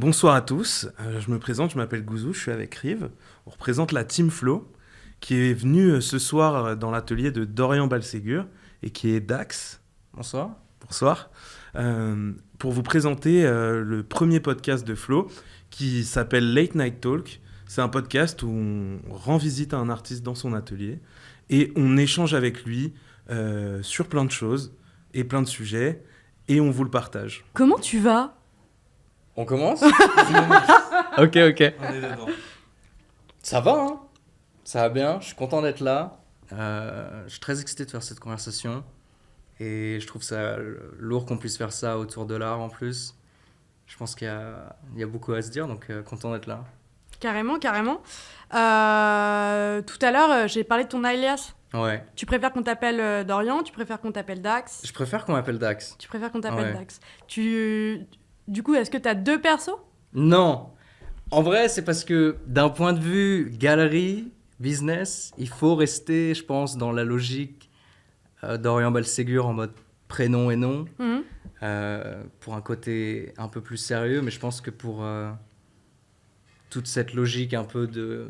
Bonsoir à tous, je me présente, je m'appelle Gouzou, je suis avec Rive. On représente la Team Flow qui est venue ce soir dans l'atelier de Dorian Balségur et qui est Dax. Bonsoir. Bonsoir. Pour vous présenter le premier podcast de Flow qui s'appelle Late Night Talk. C'est un podcast où on rend visite à un artiste dans son atelier et on échange avec lui sur plein de choses et plein de sujets et on vous le partage. Comment tu vas ? On commence? Ok. On est dedans. Ça va, hein? Ça va bien, je suis content d'être là. Je suis très excité de faire cette conversation. Et je trouve ça lourd qu'on puisse faire ça autour de l'art en plus. Je pense qu'il y a beaucoup à se dire, donc content d'être là. Carrément. Tout à l'heure, j'ai parlé de ton alias. Ouais. Tu préfères qu'on t'appelle Dorian ? Tu préfères qu'on t'appelle Dax ? Je préfère qu'on m'appelle Dax. Tu préfères qu'on t'appelle Ouais. Dax. Du coup, est-ce que t'as deux persos ? Non. En vrai, c'est parce que d'un point de vue galerie, business, il faut rester, je pense, dans la logique d'Orient Balségur en mode prénom et nom. Mhm. Pour un côté un peu plus sérieux, mais je pense que pour toute cette logique un peu de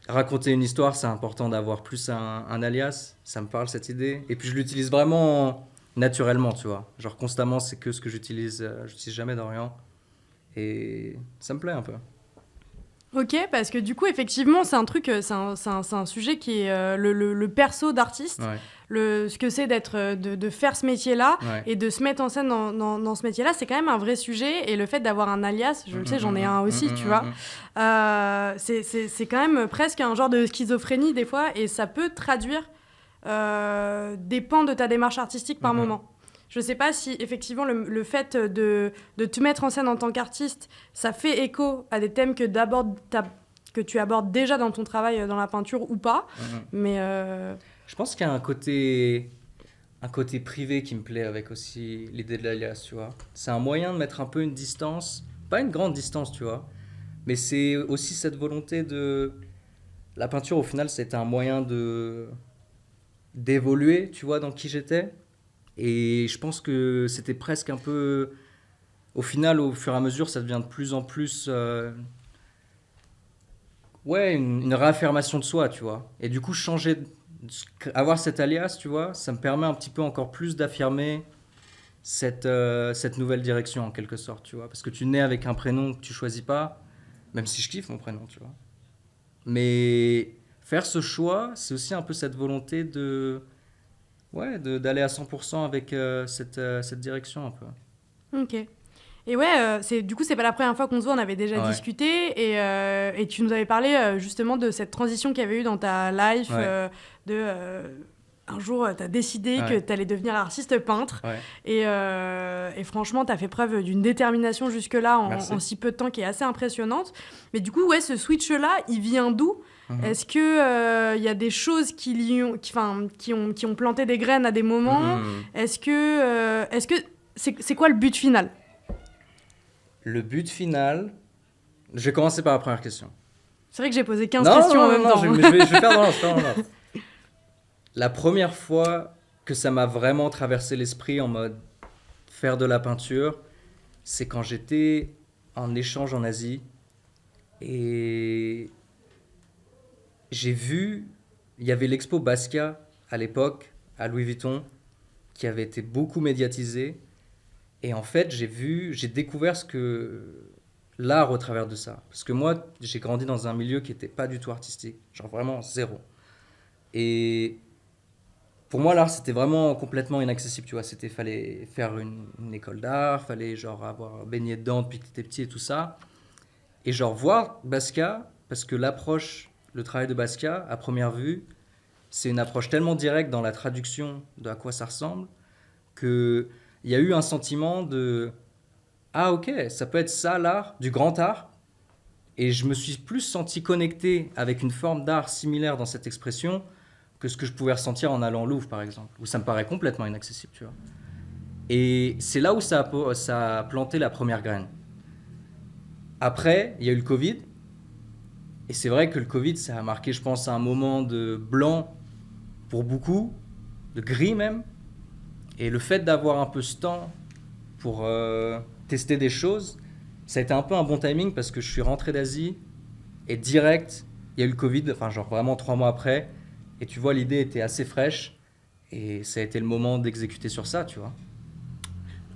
raconter une histoire, c'est important d'avoir plus un alias. Ça me parle, cette idée. Et puis je l'utilise vraiment naturellement, tu vois. Genre constamment, c'est que ce que j'utilise. J'utilise jamais d'Orient. Et ça me plaît un peu. Ok, parce que du coup, effectivement, c'est un truc, c'est un sujet qui est le perso d'artiste, Ouais. ce que c'est de faire ce métier-là Ouais. et de se mettre en scène dans ce métier-là, c'est quand même un vrai sujet. Et le fait d'avoir un alias, je le sais, j'en ai un aussi, tu vois. C'est quand même presque un genre de schizophrénie des fois, et ça peut traduire des pans de ta démarche artistique par moment. Je sais pas si effectivement le fait de te mettre en scène en tant qu'artiste, ça fait écho à des thèmes que tu abordes déjà dans ton travail dans la peinture ou pas, mais Je pense qu'il y a un côté privé qui me plaît avec aussi l'idée de l'alias, tu vois. C'est un moyen de mettre un peu une distance, pas une grande distance, tu vois, mais c'est aussi cette volonté de... La peinture, au final, c'était un moyen d'évoluer, tu vois, dans qui j'étais. Et je pense que c'était presque un peu... Au final, au fur et à mesure, ça devient de plus en plus... une réaffirmation de soi, tu vois. Et du coup, avoir cet alias, tu vois, ça me permet un petit peu encore plus d'affirmer cette nouvelle direction, en quelque sorte, tu vois. Parce que tu nais avec un prénom que tu choisis pas, même si je kiffe mon prénom, tu vois. Mais faire ce choix, c'est aussi un peu cette volonté d'aller à 100% avec cette direction, un peu. ok. Et ouais, du coup, c'est pas la première fois qu'on se voit, on avait déjà discuté, et tu nous avais parlé justement de cette transition qu'il y avait eu dans ta life, un jour, tu as décidé que tu allais devenir artiste peintre, et franchement, tu as fait preuve d'une détermination jusque-là en si peu de temps qui est assez impressionnante. Mais du coup, ce switch-là, il vient d'où ? Est-ce qu'il y a des choses qui ont planté des graines à des moments ? Est-ce que c'est quoi le but final ? Le but final... Je vais commencer par la première question. C'est vrai que j'ai posé 15 questions en même temps. Je vais faire dans l'ordre. La première fois que ça m'a vraiment traversé l'esprit en mode faire de la peinture, c'est quand j'étais en échange en Asie et j'ai vu, il y avait l'expo Basquiat à l'époque à Louis Vuitton qui avait été beaucoup médiatisée et en fait j'ai découvert ce que l'art au travers de ça. Parce que moi j'ai grandi dans un milieu qui n'était pas du tout artistique, genre vraiment zéro. Et pour moi, l'art, c'était vraiment complètement inaccessible, tu vois. Fallait faire une école d'art, fallait genre avoir baigné dedans depuis que t'étais petit et tout ça. Et genre voir Basquiat, parce que le travail de Basquiat, à première vue, c'est une approche tellement directe dans la traduction de à quoi ça ressemble, qu'il y a eu un sentiment de « Ah ok, ça peut être ça l'art, du grand art ». Et je me suis plus senti connecté avec une forme d'art similaire dans cette expression que ce que je pouvais ressentir en allant au Louvre, par exemple, où ça me paraît complètement inaccessible, tu vois. Et c'est là où ça a planté la première graine. Après, il y a eu le Covid, et c'est vrai que le Covid, ça a marqué, je pense, un moment de blanc pour beaucoup, de gris même, et le fait d'avoir un peu ce temps pour tester des choses, ça a été un peu un bon timing parce que je suis rentré d'Asie et direct, il y a eu le Covid, enfin genre vraiment 3 mois après. Et tu vois, l'idée était assez fraîche et ça a été le moment d'exécuter sur ça, tu vois.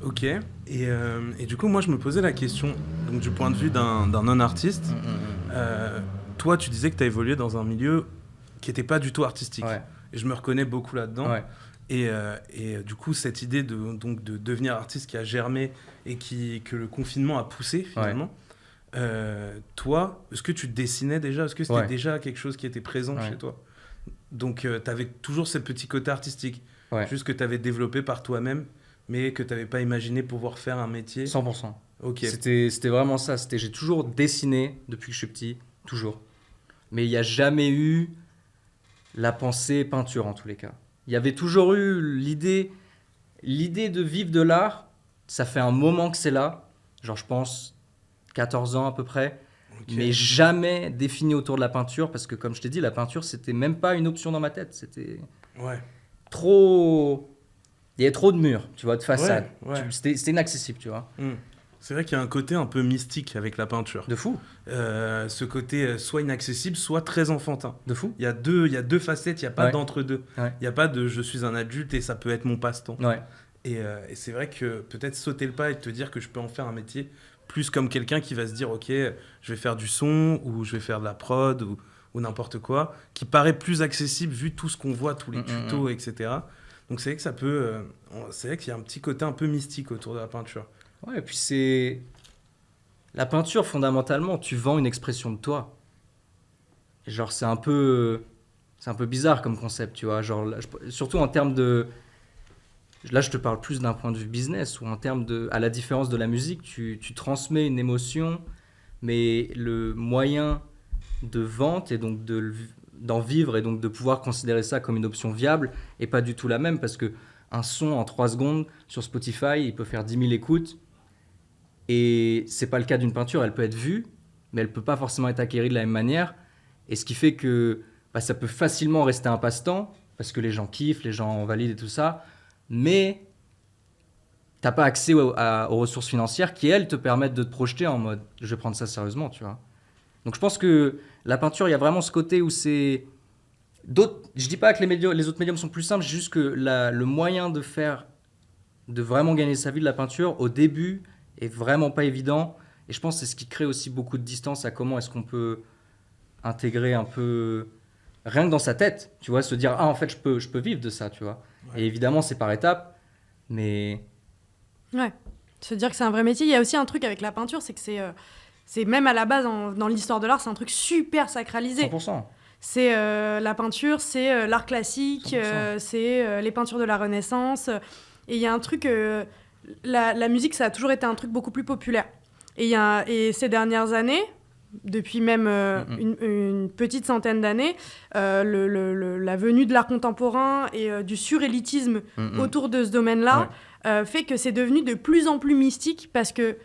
Ok. Et du coup, moi, je me posais la question, donc du point de vue d'un non-artiste, toi, tu disais que tu as évolué dans un milieu qui n'était pas du tout artistique. Ouais. Et je me reconnais beaucoup là-dedans. Ouais. Et du coup, cette idée de devenir artiste qui a germé et que le confinement a poussé finalement, toi, est-ce que tu dessinais déjà? Est-ce que c'était déjà quelque chose qui était présent chez toi? Donc, tu avais toujours ce petit côté artistique, juste que tu avais développé par toi-même, mais que tu n'avais pas imaginé pouvoir faire un métier. 100%. Ok. C'était vraiment ça. J'ai toujours dessiné depuis que je suis petit, toujours. Mais il n'y a jamais eu la pensée peinture en tous les cas. Il y avait toujours eu l'idée de vivre de l'art. Ça fait un moment que c'est là, genre je pense 14 ans à peu près, mais jamais défini autour de la peinture parce que comme je t'ai dit, la peinture c'était même pas une option dans ma tête. C'était trop... Il y avait trop de murs, tu vois, de façade. C'était inaccessible, tu vois. C'est vrai qu'il y a un côté un peu mystique avec la peinture. De fou. Ce côté soit inaccessible, soit très enfantin. De fou. Il y a deux facettes, il n'y a pas d'entre-deux. Il n'y a pas de je suis un adulte et ça peut être mon passe-temps. Et c'est vrai que peut-être sauter le pas et te dire que je peux en faire un métier, plus comme quelqu'un qui va se dire ok, je vais faire du son ou je vais faire de la prod ou n'importe quoi, qui paraît plus accessible vu tout ce qu'on voit, tous les tutos, etc. Donc c'est vrai que ça peut... c'est vrai qu'il y a un petit côté un peu mystique autour de la peinture. Ouais, et puis c'est... La peinture, fondamentalement, tu vends une expression de toi. Et genre, c'est un peu bizarre comme concept, tu vois. Genre, surtout en termes de... Là, je te parle plus d'un point de vue business, ou en termes de... À la différence de la musique, tu transmets une émotion, mais le moyen de vente et donc d'en vivre et donc de pouvoir considérer ça comme une option viable est pas du tout la même parce que un son en 3 secondes sur Spotify, il peut faire 10 000 écoutes et c'est pas le cas d'une peinture, elle peut être vue mais elle peut pas forcément être acquérie de la même manière et ce qui fait que ça peut facilement rester un passe-temps parce que les gens kiffent, les gens valident et tout ça, mais t'as pas accès aux ressources financières qui elles te permettent de te projeter en mode je vais prendre ça sérieusement, tu vois. Donc je pense que la peinture, il y a vraiment ce côté où c'est... Je dis pas que les autres médiums sont plus simples, c'est juste que le moyen de vraiment gagner sa vie de la peinture, au début, est vraiment pas évident. Et je pense que c'est ce qui crée aussi beaucoup de distance à comment est-ce qu'on peut intégrer un peu... Rien que dans sa tête, tu vois, se dire « Ah, en fait, je peux vivre de ça, tu vois. » Et évidemment, c'est par étapes, mais... Ouais, se dire que c'est un vrai métier. Il y a aussi un truc avec la peinture, c'est que c'est même à la base, dans l'histoire de l'art, c'est un truc super sacralisé. 100%. C'est la peinture, c'est l'art classique, c'est les peintures de la Renaissance. Et il y a un truc... la musique, ça a toujours été un truc beaucoup plus populaire. Et ces dernières années, depuis même une petite centaine d'années, la venue de l'art contemporain et du surréalisme autour de ce domaine-là fait que c'est devenu de plus en plus mystique parce que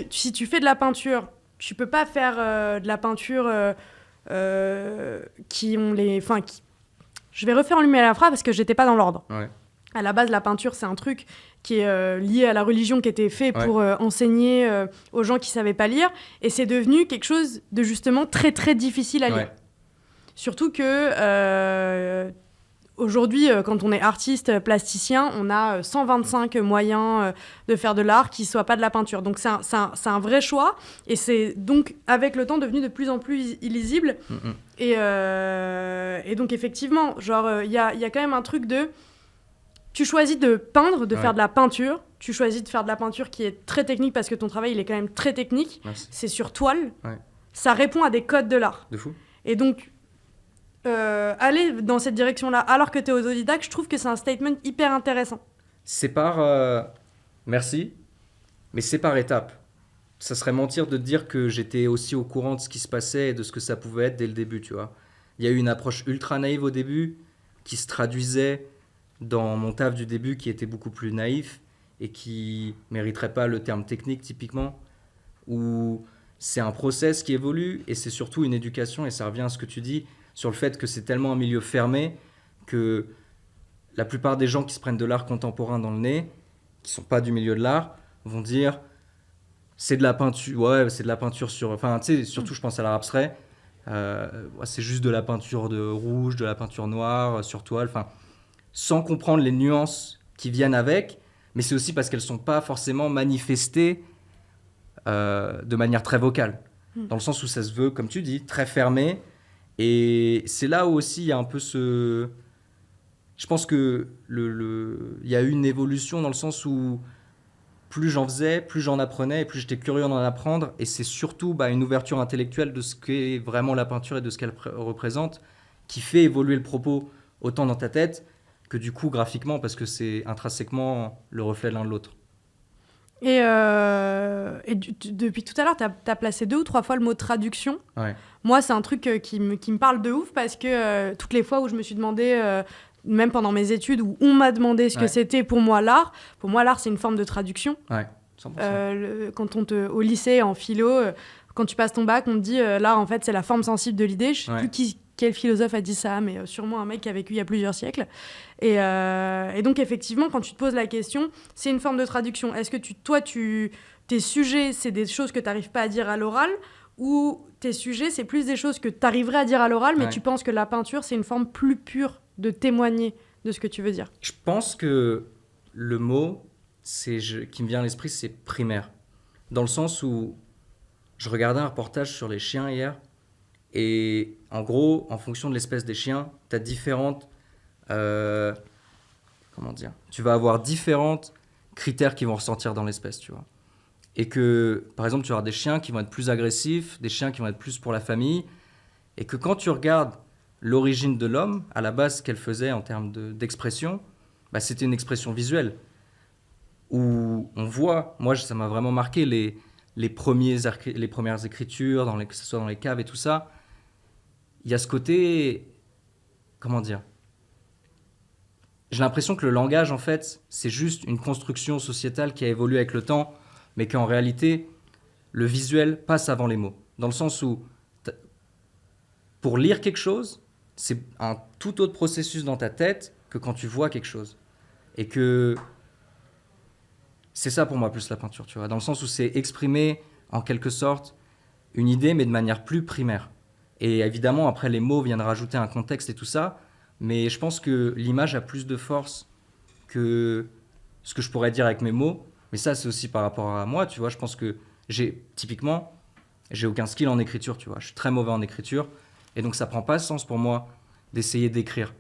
si tu fais de la peinture, tu peux pas faire de la peinture qui ont les... Enfin, je vais refaire en la phrase parce que j'étais pas dans l'ordre. Ouais. À la base, la peinture, c'est un truc qui est lié à la religion, qui était fait pour enseigner aux gens qui savaient pas lire. Et c'est devenu quelque chose de justement très, très difficile à lire. Surtout que... aujourd'hui, quand on est artiste, plasticien, on a 125 moyens de faire de l'art qui ne soient pas de la peinture. Donc, c'est un vrai choix. Et c'est donc, avec le temps, devenu de plus en plus illisible. Et donc, effectivement, il y a quand même un truc de... Tu choisis de peindre, de faire de la peinture. Tu choisis de faire de la peinture qui est très technique parce que ton travail, il est quand même très technique. Merci. C'est sur toile. Ça répond à des codes de l'art. De fou. Et donc... aller dans cette direction-là alors que tu es autodidacte, je trouve que c'est un statement hyper intéressant. C'est par... Merci, mais c'est par étapes. Ça serait mentir de dire que j'étais aussi au courant de ce qui se passait et de ce que ça pouvait être dès le début, tu vois. Il y a eu une approche ultra naïve au début qui se traduisait dans mon taf du début qui était beaucoup plus naïf et qui mériterait pas le terme technique typiquement, où c'est un process qui évolue et c'est surtout une éducation, et ça revient à ce que tu dis, sur le fait que c'est tellement un milieu fermé que la plupart des gens qui se prennent de l'art contemporain dans le nez, qui ne sont pas du milieu de l'art, vont dire c'est de la peinture, ouais, c'est de la peinture sur... Enfin, tu sais, surtout, je pense à l'art abstrait. C'est juste de la peinture de rouge, de la peinture noire sur toile, enfin, sans comprendre les nuances qui viennent avec, mais c'est aussi parce qu'elles ne sont pas forcément manifestées de manière très vocale, dans le sens où ça se veut, comme tu dis, très fermé, et c'est là où aussi il y a un peu ce... Je pense que il y a eu une évolution dans le sens où plus j'en faisais, plus j'en apprenais, et plus j'étais curieux d'en apprendre, et c'est surtout une ouverture intellectuelle de ce qu'est vraiment la peinture et de ce qu'elle représente, qui fait évoluer le propos autant dans ta tête que du coup graphiquement, parce que c'est intrinsèquement le reflet l'un de l'autre. Et depuis tout à l'heure, tu as placé 2 ou 3 fois le mot traduction. Ouais. Moi, c'est un truc qui me parle de ouf, parce que toutes les fois où je me suis demandé... même pendant mes études, où on m'a demandé ce que c'était pour moi l'art, c'est une forme de traduction. Ouais, 100%. Quand au lycée, en philo, quand tu passes ton bac, on te dit l'art, en fait, c'est la forme sensible de l'idée. Je sais plus quel philosophe a dit ça, mais sûrement un mec qui a vécu il y a plusieurs siècles. Et donc, effectivement, quand tu te poses la question, c'est une forme de traduction. Est-ce que tes sujets, c'est des choses que tu n'arrives pas à dire à l'oral, ou tes sujets, c'est plus des choses que tu arriverais à dire à l'oral, mais tu penses que la peinture, c'est une forme plus pure de témoigner de ce que tu veux dire? Je pense que le mot qui me vient à l'esprit, c'est primaire. Dans le sens où je regardais un reportage sur les chiens hier, et en gros, en fonction de l'espèce des chiens, tu as différentes... comment dire ? Tu vas avoir différents critères qui vont ressortir dans l'espèce, tu vois. Et que, par exemple, tu vas avoir des chiens qui vont être plus agressifs, des chiens qui vont être plus pour la famille, et que quand tu regardes l'origine de l'homme, à la base, ce qu'elle faisait en termes d'expression, c'était une expression visuelle. Où on voit, moi ça m'a vraiment marqué, les premières écritures, que ce soit dans les caves et tout ça. Il y a ce côté, comment dire ? J'ai l'impression que le langage, en fait, c'est juste une construction sociétale qui a évolué avec le temps, mais qu'en réalité, le visuel passe avant les mots. Dans le sens où, pour lire quelque chose, c'est un tout autre processus dans ta tête que quand tu vois quelque chose. Et que c'est ça pour moi plus la peinture, tu vois, dans le sens où c'est exprimer en quelque sorte une idée, mais de manière plus primaire. Et évidemment, après, les mots viennent rajouter un contexte et tout ça, mais je pense que l'image a plus de force que ce que je pourrais dire avec mes mots. Mais ça, c'est aussi par rapport à moi, tu vois. Je pense que typiquement, j'ai aucun skill en écriture, tu vois. Je suis très mauvais en écriture. Et donc, ça prend pas sens pour moi d'essayer d'écrire,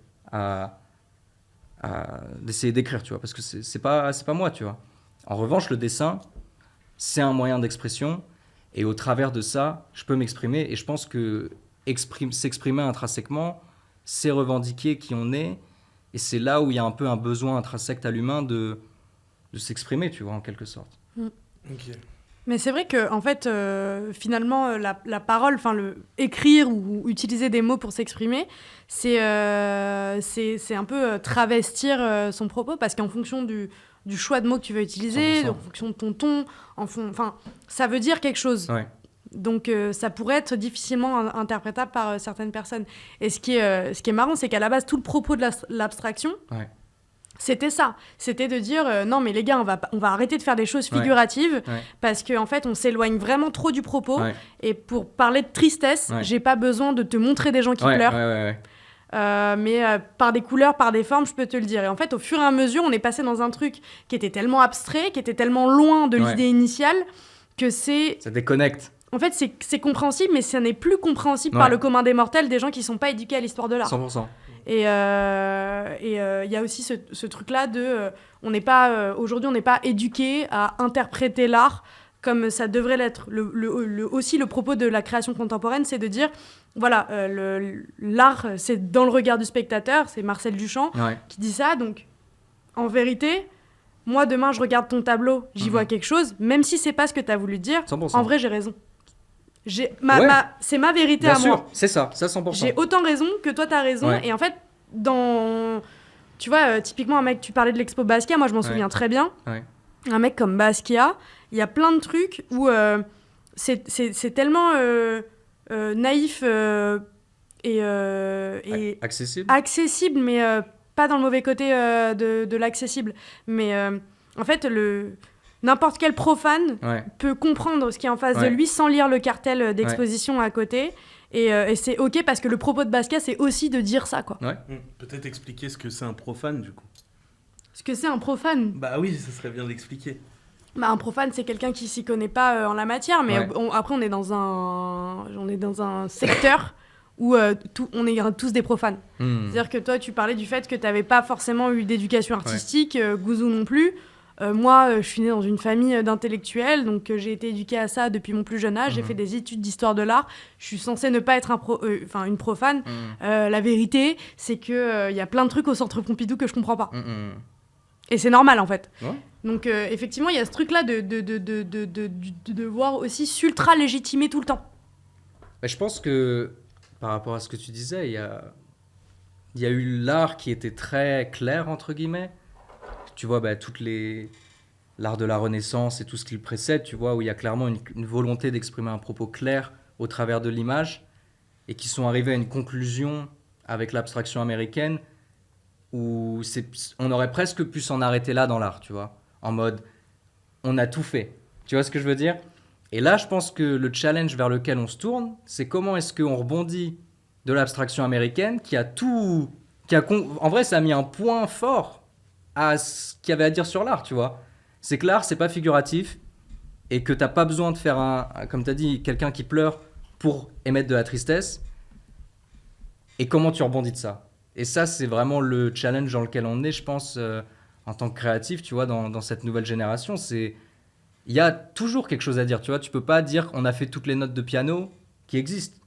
d'essayer d'écrire, tu vois, parce que c'est pas moi, tu vois. En revanche, le dessin, c'est un moyen d'expression, et au travers de ça, je peux m'exprimer, et je pense que s'exprimer intrinsèquement, c'est revendiquer qui on est, et c'est là où il y a un peu un besoin intrinsèque à l'humain de s'exprimer, tu vois, en quelque sorte. Ok. Mais c'est vrai que, en fait, finalement, la parole, écrire ou utiliser des mots pour s'exprimer, c'est un peu travestir son propos, parce qu'en fonction du choix de mots que tu vas utiliser, 100%. en fonction de ton ton, ça veut dire quelque chose. Ouais. Donc, ça pourrait être difficilement interprétable par certaines personnes. Et ce qui est marrant, c'est qu'à la base, tout le propos de l'abstraction, c'était ça. C'était de dire, non, mais les gars, on va arrêter de faire des choses figuratives, parce qu'en fait, on s'éloigne vraiment trop du propos. Et pour parler de tristesse, j'ai pas besoin de te montrer des gens qui pleurent. Mais par des couleurs, par des formes, je peux te le dire. Et en fait, au fur et à mesure, on est passé dans un truc qui était tellement abstrait, qui était tellement loin de l'idée initiale, que ça déconnecte. En fait, c'est compréhensible, mais ça n'est plus compréhensible par le commun des mortels, des gens qui sont pas éduqués à l'histoire de l'art. 100%. Et il y a aussi ce truc-là de... aujourd'hui, on n'est pas éduqué à interpréter l'art comme ça devrait l'être. Aussi, le propos de la création contemporaine, c'est de dire, voilà, l'art, c'est dans le regard du spectateur, c'est Marcel Duchamp qui dit ça. Donc, en vérité, moi, demain, je regarde ton tableau, j'y vois quelque chose, même si c'est pas ce que tu as voulu dire, 100%. En vrai, j'ai raison. C'est ma vérité à moi. C'est ça 100%. J'ai autant raison que toi, t'as raison. Et en fait, tu vois, typiquement, un mec, tu parlais de l'expo Basquiat, moi, je m'en souviens très bien. Un mec comme Basquiat, il y a plein de trucs où c'est tellement naïf et accessible, mais pas dans le mauvais côté de l'accessible. Mais en fait, n'importe quel profane Ouais. peut comprendre ce qui est en face de Ouais. lui sans lire le cartel d'exposition à côté. Et c'est ok parce que le propos de Basquiat, c'est aussi de dire ça, quoi. Peut-être expliquer ce que c'est un profane, du coup. Ce que c'est un profane. Bah oui, ça serait bien d'expliquer. Bah, un profane, c'est quelqu'un qui s'y connaît pas en la matière, mais Ouais. après, on est dans un secteur où on est tous des profanes. C'est-à-dire que toi, tu parlais du fait que tu n'avais pas forcément eu d'éducation artistique, Gouzou non plus. Moi, je suis née dans une famille d'intellectuels, donc j'ai été éduquée à ça depuis mon plus jeune âge. J'ai fait des études d'histoire de l'art. Je suis censée ne pas être une profane. La vérité, c'est qu'il y a plein de trucs au Centre Pompidou que je comprends pas. Et c'est normal, en fait. Ouais. Donc, effectivement, il y a ce truc-là de devoir aussi s'ultra-légitimer tout le temps. Bah, je pense que, par rapport à ce que tu disais, il y a eu l'art qui était très clair, entre guillemets. Tu vois, l'art de la Renaissance et tout ce qui le précède, tu vois, où il y a clairement une volonté d'exprimer un propos clair au travers de l'image, et qui sont arrivés à une conclusion avec l'abstraction américaine, où on aurait presque pu s'en arrêter là dans l'art, tu vois, en mode, on a tout fait. Tu vois ce que je veux dire ? Et là, je pense que le challenge vers lequel on se tourne, c'est comment est-ce qu'on rebondit de l'abstraction américaine en vrai, ça a mis un point fort à ce qu'il y avait à dire sur l'art, tu vois. C'est que l'art, c'est pas figuratif et que t'as pas besoin de faire comme t'as dit, quelqu'un qui pleure pour émettre de la tristesse. Et comment tu rebondis de ça ? Et ça, c'est vraiment le challenge dans lequel on est, je pense, en tant que créatif, tu vois, dans cette nouvelle génération. Il y a toujours quelque chose à dire, tu vois. Tu peux pas dire qu'on a fait toutes les notes de piano qui existent.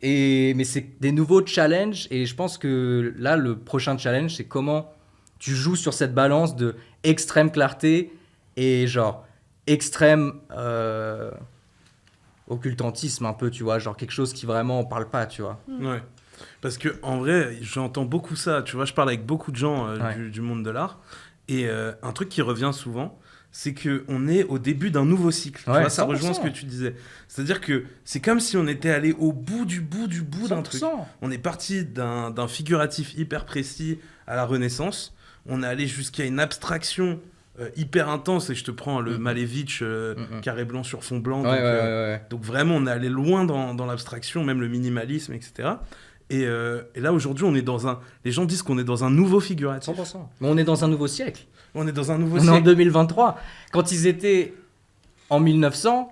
Mais c'est des nouveaux challenges, et je pense que là, le prochain challenge, c'est comment tu joues sur cette balance de extrême clarté et genre extrême occultantisme un peu, tu vois, genre quelque chose qui vraiment parle pas, tu vois. Ouais. Parce que en vrai, j'entends beaucoup ça. Tu vois, je parle avec beaucoup de gens du monde de l'art, et un truc qui revient souvent, c'est que on est au début d'un nouveau cycle. Tu vois, ça 100%. rejoint ce que tu disais. C'est-à-dire que c'est comme si on était allé au bout du bout d'un truc. 100%. On est parti d'un figuratif hyper précis à la Renaissance. On est allé jusqu'à une abstraction hyper intense, et je te prends le Malevich carré blanc sur fond blanc. Donc vraiment, on est allé loin dans l'abstraction, même le minimalisme, etc. Et là, aujourd'hui, les gens disent qu'on est dans un nouveau figuratif. 100%. Mais on est dans un nouveau siècle. On est dans un nouveau On est en siècle. 2023. Quand ils étaient en 1900,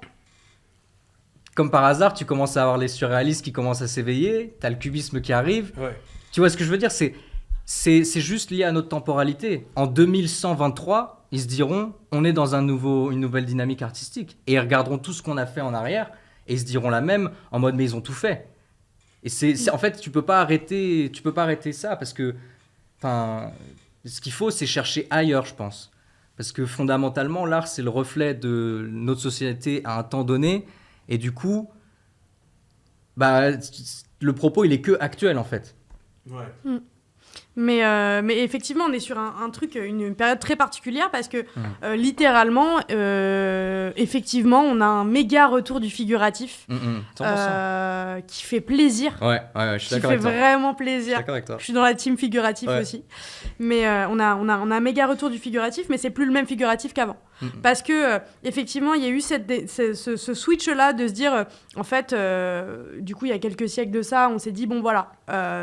comme par hasard, tu commences à avoir les surréalistes qui commencent à s'éveiller, t'as le cubisme qui arrive. Ouais. Tu vois ce que je veux dire ? C'est juste lié à notre temporalité. En 2123, ils se diront, on est dans une nouvelle dynamique artistique. Et ils regarderont tout ce qu'on a fait en arrière, et ils se diront la même, en mode, mais ils ont tout fait. Et en fait, tu peux pas arrêter ça, parce que, ce qu'il faut, c'est chercher ailleurs, je pense. Parce que fondamentalement, l'art, c'est le reflet de notre société à un temps donné, et du coup, le propos, il est que actuel, en fait. Ouais. Mais effectivement, on est sur un truc, une période très particulière, parce que littéralement, effectivement, on a un méga retour du figuratif 100%. qui fait plaisir. Ouais, je suis Qui d'accord fait avec toi. vraiment Je suis plaisir. d'accord avec toi. Je suis dans la team figuratif aussi. Mais on a un méga retour du figuratif, mais c'est plus le même figuratif qu'avant. Parce que, effectivement, il y a eu ce switch-là de se dire, en fait, du coup, il y a quelques siècles de ça, on s'est dit, bon, voilà,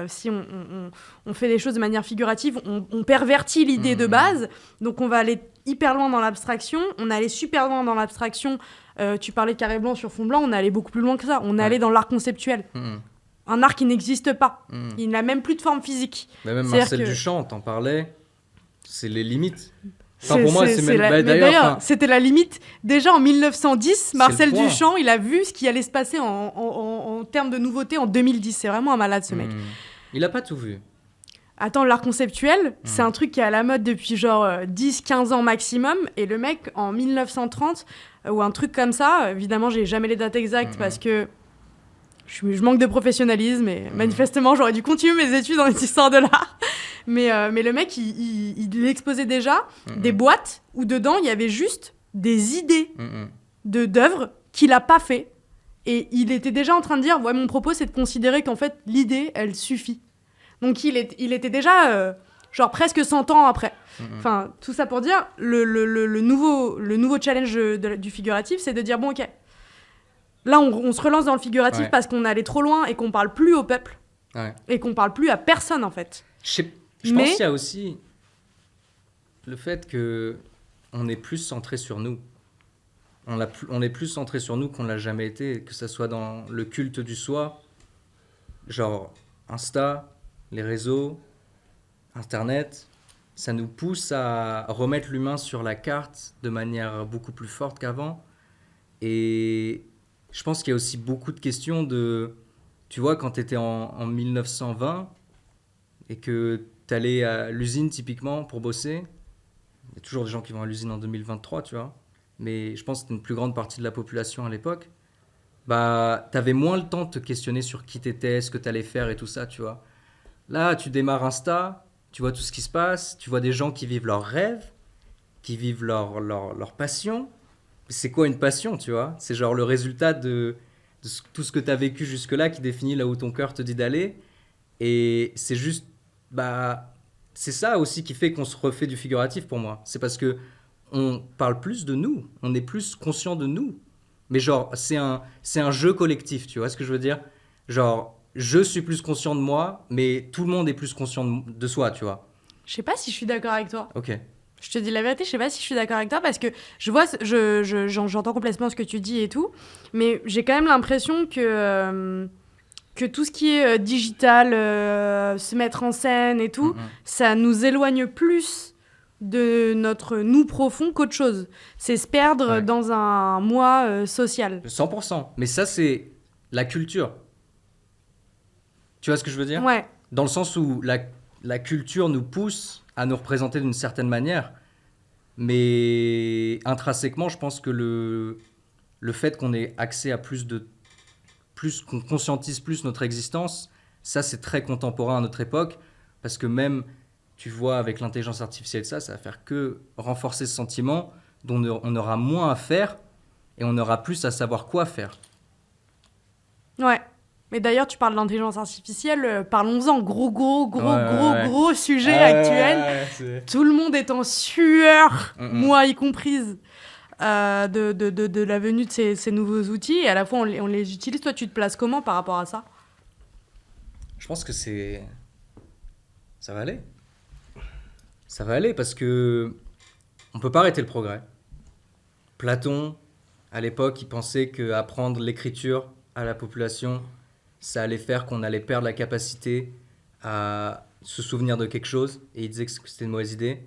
si on fait des choses de manière figurative, on pervertit l'idée de base, donc on va aller hyper loin dans l'abstraction. On est allé super loin dans l'abstraction. Tu parlais de carré blanc sur fond blanc, on est allé beaucoup plus loin que ça. On est allé dans l'art conceptuel. Un art qui n'existe pas. Il n'a même plus de forme physique. Mais même C'est-à-dire Marcel que- Duchamp, t'en parlais, c'est les limites. C'est- Pour moi, c'est- c'est c'est même... la- mais d'ailleurs, c'était la limite. Déjà en 1910, Marcel le point. Duchamp, il a vu ce qui allait se passer en termes de nouveautés en 2010. C'est vraiment un malade, ce mec. il a pas tout vu. Attends, l'art conceptuel, c'est un truc qui est à la mode depuis genre 10-15 ans maximum. Et le mec, en 1930, ou un truc comme ça, évidemment, j'ai jamais les dates exactes parce que je manque de professionnalisme et manifestement, j'aurais dû continuer mes études en histoire de l'art. Mais le mec, il exposait déjà des boîtes où dedans, il y avait juste des idées d'œuvres qu'il a pas fait. Et il était déjà en train de dire, ouais, mon propos, c'est de considérer qu'en fait, l'idée, elle suffit. Donc il était déjà genre presque 100 ans après. Enfin, tout ça pour dire, le nouveau challenge du figuratif, c'est de dire, bon, ok, là, on se relance dans le figuratif parce qu'on est allé trop loin et qu'on parle plus au peuple et qu'on parle plus à personne, en fait. Je pense qu'il y a aussi le fait qu'on est plus centré sur nous. On est plus centré sur nous qu'on l'a jamais été, que ce soit dans le culte du soi, genre Insta, les réseaux, Internet. Ça nous pousse à remettre l'humain sur la carte de manière beaucoup plus forte qu'avant. Et je pense qu'il y a aussi beaucoup de questions de... Tu vois, quand tu étais en 1920 et que tu allais à l'usine typiquement pour bosser, il y a toujours des gens qui vont à l'usine en 2023, tu vois. Mais je pense que c'était une plus grande partie de la population à l'époque. Bah, tu avais moins le temps de te questionner sur qui tu étais, ce que tu allais faire et tout ça, tu vois. Là, tu démarres Insta, tu vois tout ce qui se passe, tu vois des gens qui vivent leurs rêves, qui vivent leur passion. C'est quoi une passion, tu vois? C'est genre le résultat de tout ce que tu as vécu jusque-là qui définit là où ton cœur te dit d'aller. Et c'est juste... Bah, c'est ça aussi qui fait qu'on se refait du figuratif pour moi. C'est parce que on parle plus de nous, on est plus conscient de nous. Mais genre, c'est un jeu collectif, tu vois ce que je veux dire? Genre, je suis plus conscient de moi, mais tout le monde est plus conscient de soi, tu vois. Je sais pas si je suis d'accord avec toi. Ok. Je te dis la vérité, je sais pas si je suis d'accord avec toi parce que j'entends complètement ce que tu dis et tout, mais j'ai quand même l'impression que tout ce qui est digital, se mettre en scène et tout, ça nous éloigne plus de notre nous profond qu'autre chose. C'est se perdre dans un moi social. 100%. Mais ça, c'est la culture. Tu vois ce que je veux dire? Ouais. Dans le sens où la culture nous pousse à nous représenter d'une certaine manière. Mais intrinsèquement, je pense que le fait qu'on ait accès à plus, qu'on conscientise plus notre existence, ça, c'est très contemporain à notre époque. Parce que même... Tu vois, avec l'intelligence artificielle, ça va faire que renforcer ce sentiment dont on aura moins à faire et on aura plus à savoir quoi faire. Ouais. Mais d'ailleurs, tu parles de l'intelligence artificielle, parlons-en. Gros sujet actuel. Tout le monde est en sueur, moi y comprise, de la venue de ces nouveaux outils. Et à la fois, on les utilise. Toi, tu te places comment par rapport à ça? Je pense que ça va aller. Ça va aller parce que on peut pas arrêter le progrès. Platon, à l'époque, il pensait qu'apprendre l'écriture à la population, ça allait faire qu'on allait perdre la capacité à se souvenir de quelque chose. Et il disait que c'était une mauvaise idée.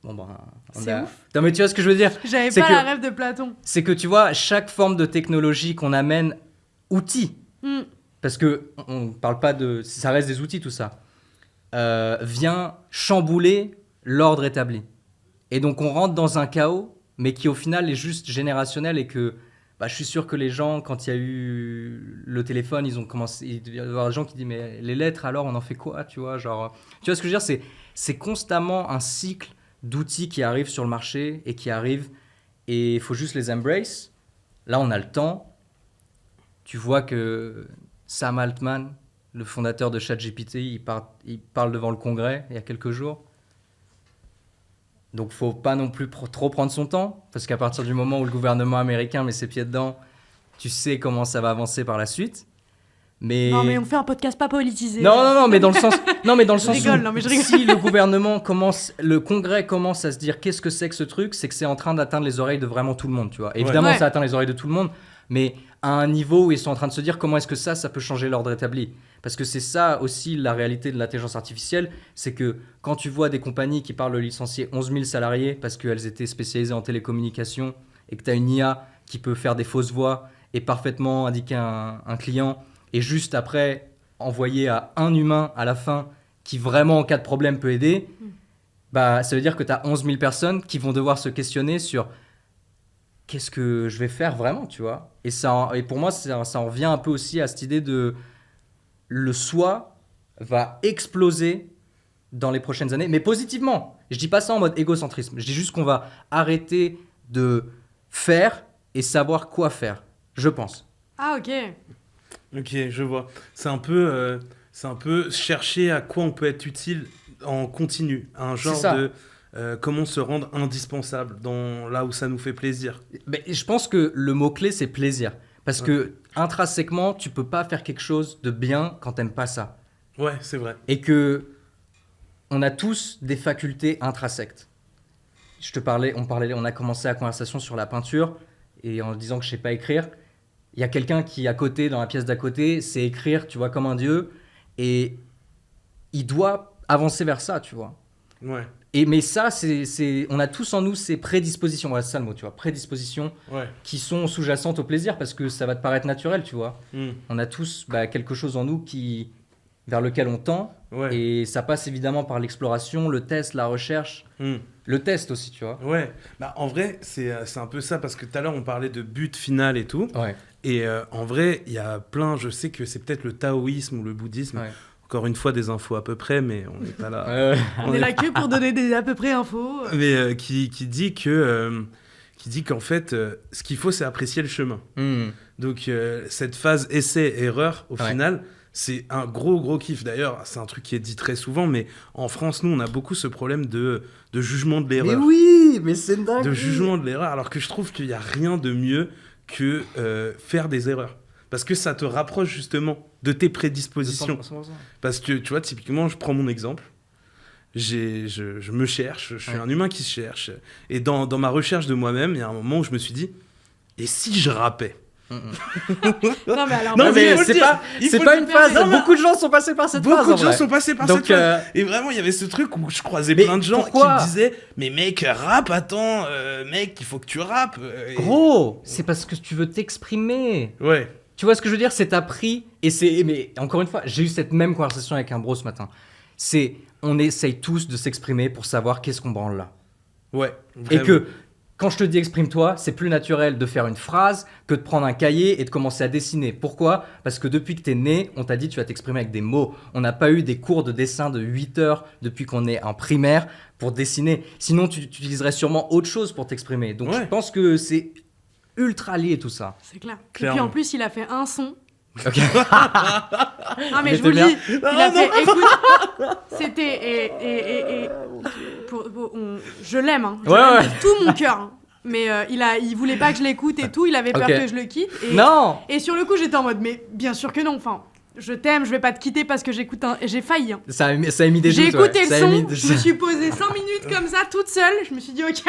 Bon, ben, c'est ouf. Non, mais tu vois ce que je veux dire? J'avais pas la rêve de Platon. C'est que tu vois, chaque forme de technologie qu'on amène, outil, parce qu'on ne parle pas de... Ça reste des outils, tout ça. Vient chambouler l'ordre établi. Et donc on rentre dans un chaos, mais qui au final est juste générationnel et que je suis sûr que les gens, quand il y a eu le téléphone, ils ont commencé, il y a des gens qui disent mais les lettres alors on en fait quoi, tu vois, genre, tu vois ce que je veux dire, c'est constamment un cycle d'outils qui arrivent sur le marché et qui arrivent et il faut juste les embrace. Là on a le temps. Tu vois que Sam Altman, le fondateur de ChatGPT, il parle devant le Congrès il y a quelques jours. Donc, il ne faut pas non plus trop prendre son temps, parce qu'à partir du moment où le gouvernement américain met ses pieds dedans, tu sais comment ça va avancer par la suite. Non, mais on fait un podcast pas politisé. Non, mais dans le sens, je rigole. Si le gouvernement le Congrès commence à se dire qu'est-ce que c'est que ce truc, c'est que c'est en train d'atteindre les oreilles de vraiment tout le monde, tu vois. Évidemment, ça atteint les oreilles de tout le monde, mais à un niveau où ils sont en train de se dire comment est-ce que ça peut changer l'ordre établi. Parce que c'est ça aussi la réalité de l'intelligence artificielle, c'est que quand tu vois des compagnies qui parlent de licencier 11 000 salariés parce qu'elles étaient spécialisées en télécommunications et que tu as une IA qui peut faire des fausses voix et parfaitement indiquer un client et juste après envoyer à un humain à la fin qui vraiment en cas de problème peut aider, ça veut dire que tu as 11 000 personnes qui vont devoir se questionner sur qu'est-ce que je vais faire vraiment, tu vois. Et pour moi, ça en revient un peu aussi à cette idée de le soi va exploser dans les prochaines années, mais positivement. Je dis pas ça en mode égocentrisme, je dis juste qu'on va arrêter de faire et savoir quoi faire, je pense. Ah, ok. Ok, je vois. C'est un peu c'est un peu chercher à quoi on peut être utile en continu. Un genre de comment se rendre indispensable là où ça nous fait plaisir. Mais je pense que le mot-clé, c'est plaisir. Parce que intrinsèquement, tu peux pas faire quelque chose de bien quand t'aimes pas ça. Ouais, c'est vrai. Et que on a tous des facultés intrinsèques. On a commencé la conversation sur la peinture et en disant que je sais pas écrire. Il y a quelqu'un qui, à côté, dans la pièce d'à côté, sait écrire, tu vois, comme un dieu. Et il doit avancer vers ça, tu vois. Ouais. Mais ça, on a tous en nous ces prédispositions, voilà, c'est ça le mot, tu vois, prédispositions qui sont sous-jacentes au plaisir parce que ça va te paraître naturel, tu vois. On a tous quelque chose en nous vers lequel on tend et ça passe évidemment par l'exploration, le test, la recherche, le test aussi, tu vois. Ouais, en vrai, c'est un peu ça parce que tout à l'heure, on parlait de but final et tout. Ouais. Et en vrai, il y a je sais que c'est peut-être le taoïsme ou le bouddhisme. Ouais. Encore une fois, des infos à peu près, mais on n'est pas là. On est là que pour donner des à peu près infos. Mais qui dit qu'en fait, ce qu'il faut, c'est apprécier le chemin. Donc, cette phase essai-erreur, au final, c'est un gros kiff. D'ailleurs, c'est un truc qui est dit très souvent, mais en France, nous, on a beaucoup ce problème de jugement de l'erreur. Mais oui, mais c'est dingue. De jugement de l'erreur, alors que je trouve qu'il n'y a rien de mieux que faire des erreurs. Parce que ça te rapproche justement de tes prédispositions. 100%. Parce que, tu vois, typiquement, je prends mon exemple. Je me cherche, je suis un humain qui se cherche. Et dans ma recherche de moi-même, il y a un moment où je me suis dit, et si je rappais Non, mais alors, c'est pas une phase. Beaucoup de gens sont passés par cette phase. Beaucoup de gens sont passés par cette phase. Et vraiment, il y avait ce truc où je croisais plein de gens qui me disaient, mais mec, rappe, attends, mec, il faut que tu rappes. Gros, c'est parce que tu veux t'exprimer. Ouais. Tu vois ce que je veux dire, c'est appris. Mais encore une fois, j'ai eu cette même conversation avec un bro ce matin. On essaye tous de s'exprimer pour savoir qu'est-ce qu'on branle là. Ouais. Vraiment. Et que quand je te dis exprime-toi, c'est plus naturel de faire une phrase que de prendre un cahier et de commencer à dessiner. Pourquoi ? Parce que depuis que t'es né, on t'a dit tu vas t'exprimer avec des mots. On n'a pas eu des cours de dessin de 8 heures depuis qu'on est en primaire pour dessiner. Sinon, tu utiliserais sûrement autre chose pour t'exprimer. Donc je pense que c'est ultra lié tout ça. C'est clair. Clairement. Et puis en plus, il a fait un son. Ok. Ah mais je vous le dis, il a fait. Écoute, c'était je l'aime, hein. Je l'aime de tout mon cœur. Hein. Mais il voulait pas que je l'écoute et tout. Il avait peur que je le quitte. Non. Et sur le coup, j'étais en mode, mais bien sûr que non. Enfin, je t'aime, je vais pas te quitter parce que j'écoute j'ai failli. Hein. Ça a émis des doutes. J'ai écouté le son. Je me suis posée 5 minutes comme ça, toute seule. Je me suis dit ok.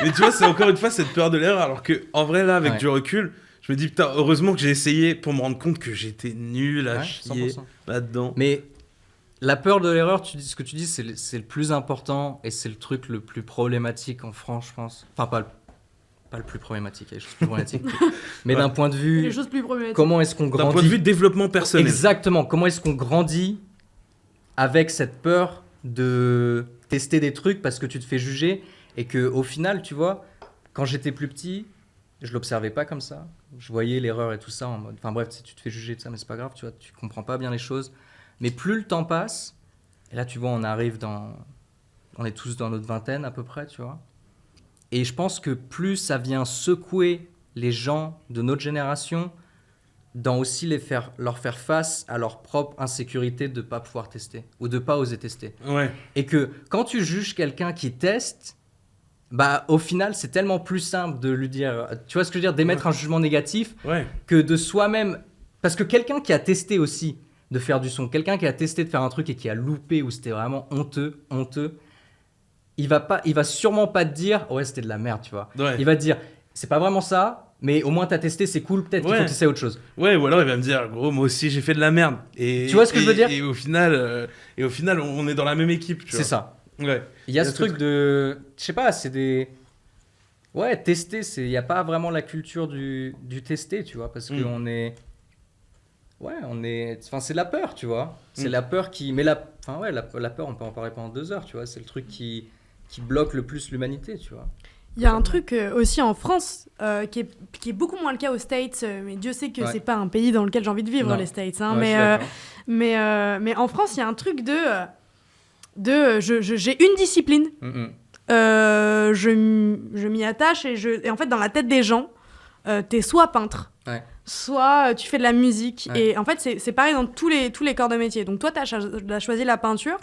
Mais tu vois, c'est encore une fois cette peur de l'erreur, alors que en vrai là, avec du recul. Je me dis, putain, heureusement que j'ai essayé pour me rendre compte que j'étais nul à chier 100%. Là-dedans. Mais la peur de l'erreur, ce que tu dis, c'est le plus important et c'est le truc le plus problématique en France, je pense. Enfin, pas le plus problématique, il y a des choses plus problématiques. Mais d'un point de vue... Les choses plus problématiques. Comment est-ce qu'on grandit ? D'un point de vue de développement personnel. Exactement. Comment est-ce qu'on grandit avec cette peur de tester des trucs parce que tu te fais juger et qu'au final, tu vois, quand j'étais plus petit... Je l'observais pas comme ça. Je voyais l'erreur et tout ça en mode... Enfin bref, tu te fais juger de ça, mais c'est pas grave, tu vois, tu comprends pas bien les choses. Mais plus le temps passe, et là, tu vois, on est tous dans notre vingtaine à peu près, tu vois. Et je pense que plus ça vient secouer les gens de notre génération, dans aussi leur faire face à leur propre insécurité de pas pouvoir tester, ou de pas oser tester. Ouais. Et que quand tu juges quelqu'un qui teste, bah, au final, c'est tellement plus simple de lui dire, tu vois ce que je veux dire, d'émettre un jugement négatif que de soi-même. Parce que quelqu'un qui a testé aussi de faire du son, quelqu'un qui a testé de faire un truc et qui a loupé ou c'était vraiment honteux, il va sûrement pas te dire, ouais, c'était de la merde, tu vois. Ouais. Il va te dire, c'est pas vraiment ça, mais au moins t'as testé, c'est cool, peut-être qu'il faut tester autre chose. Ouais, ou alors il va me dire, gros, moi aussi j'ai fait de la merde. Et, tu vois ce que je veux dire ? Et au final, on est dans la même équipe, tu vois. C'est ça. Ouais. Il y a ce truc de... Je sais pas, c'est des... Ouais, tester, il n'y a pas vraiment la culture du tester, tu vois, parce qu'on est... Ouais, Enfin, c'est la peur, tu vois. C'est la peur qui... Mais la peur, on peut en parler pendant 2 heures, tu vois. C'est le truc qui bloque le plus l'humanité, tu vois. Il y a un truc aussi en France qui est beaucoup moins le cas aux States, mais Dieu sait que c'est pas un pays dans lequel j'ai envie de vivre, les States. Hein, mais en France, il y a un truc j'ai une discipline, je m'y attache et en fait dans la tête des gens, t'es soit peintre, soit tu fais de la musique. Et en fait, c'est pareil dans tous les corps de métier. Donc toi, t'as choisi la peinture,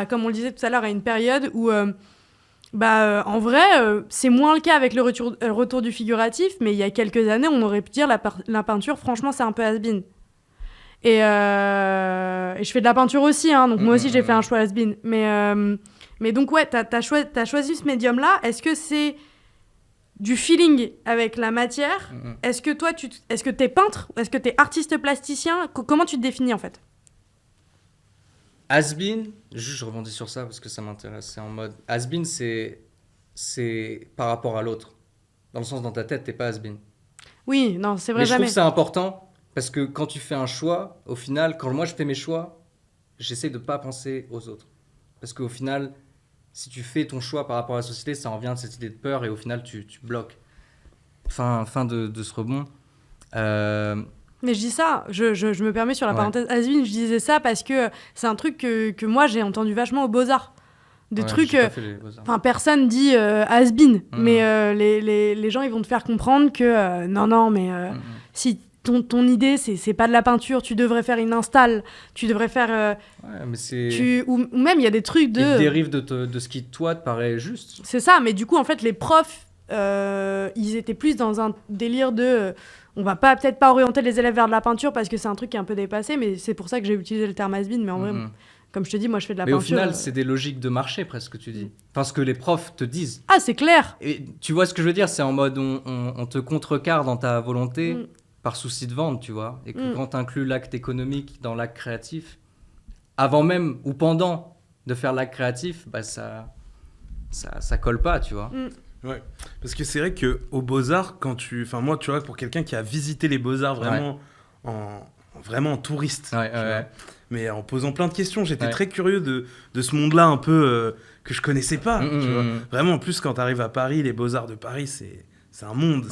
comme on le disait tout à l'heure, à une période où... en vrai, c'est moins le cas avec le retour du figuratif, mais il y a quelques années, on aurait pu dire la peinture, franchement, c'est un peu has-been. Et je fais de la peinture aussi, hein, donc moi aussi, j'ai fait un choix has-been. Mais donc, ouais, t'as choisi ce médium-là. Est-ce que c'est du feeling avec la matière ? Est-ce que toi, est-ce que t'es peintre ? Est-ce que t'es artiste plasticien ? Comment tu te définis, en fait ? Has-been, juste je rebondis sur ça parce que ça m'intéresse, c'est en mode has-been, c'est par rapport à l'autre. Dans le sens, dans ta tête, t'es pas has-been. Oui, non, c'est vrai, mais jamais. je trouve que c'est important parce que quand tu fais un choix, au final, quand moi je fais mes choix, j'essaie de pas penser aux autres. Parce qu'au final, si tu fais ton choix par rapport à la société, ça en vient de cette idée de peur et au final, tu bloques. Fin de ce rebond. Mais je dis ça, je me permets sur la parenthèse has-been, je disais ça parce que c'est un truc que moi j'ai entendu vachement aux Beaux-Arts. Des trucs, personne dit has-been, mais les gens ils vont te faire comprendre que non, mais si ton idée c'est pas de la peinture, tu devrais faire une install, tu devrais faire. Mais c'est... ou même il y a des trucs de. Ils dérivent de ce qui toi te paraît juste. C'est ça, mais du coup en fait les profs ils étaient plus dans un délire de. On va peut-être pas orienter les élèves vers de la peinture parce que c'est un truc qui est un peu dépassé, mais c'est pour ça que j'ai utilisé le terme has-been. Mais en vrai, comme je te dis, moi je fais de la peinture. Mais au final, c'est des logiques de marché presque, tu dis. Enfin, ce que les profs te disent. Ah, c'est clair. Et tu vois ce que je veux dire ? C'est en mode on te contrecarre dans ta volonté par souci de vente, tu vois. Et que quand tu inclus l'acte économique dans l'acte créatif, avant même ou pendant de faire l'acte créatif, bah ça colle pas, tu vois. Ouais, parce que c'est vrai qu'aux Beaux-Arts, moi, tu vois, pour quelqu'un qui a visité les Beaux-Arts vraiment en touriste, mais en posant plein de questions, j'étais très curieux de ce monde-là un peu que je connaissais pas. Tu vois. Vraiment, en plus, quand tu arrives à Paris, les Beaux-Arts de Paris, c'est un monde,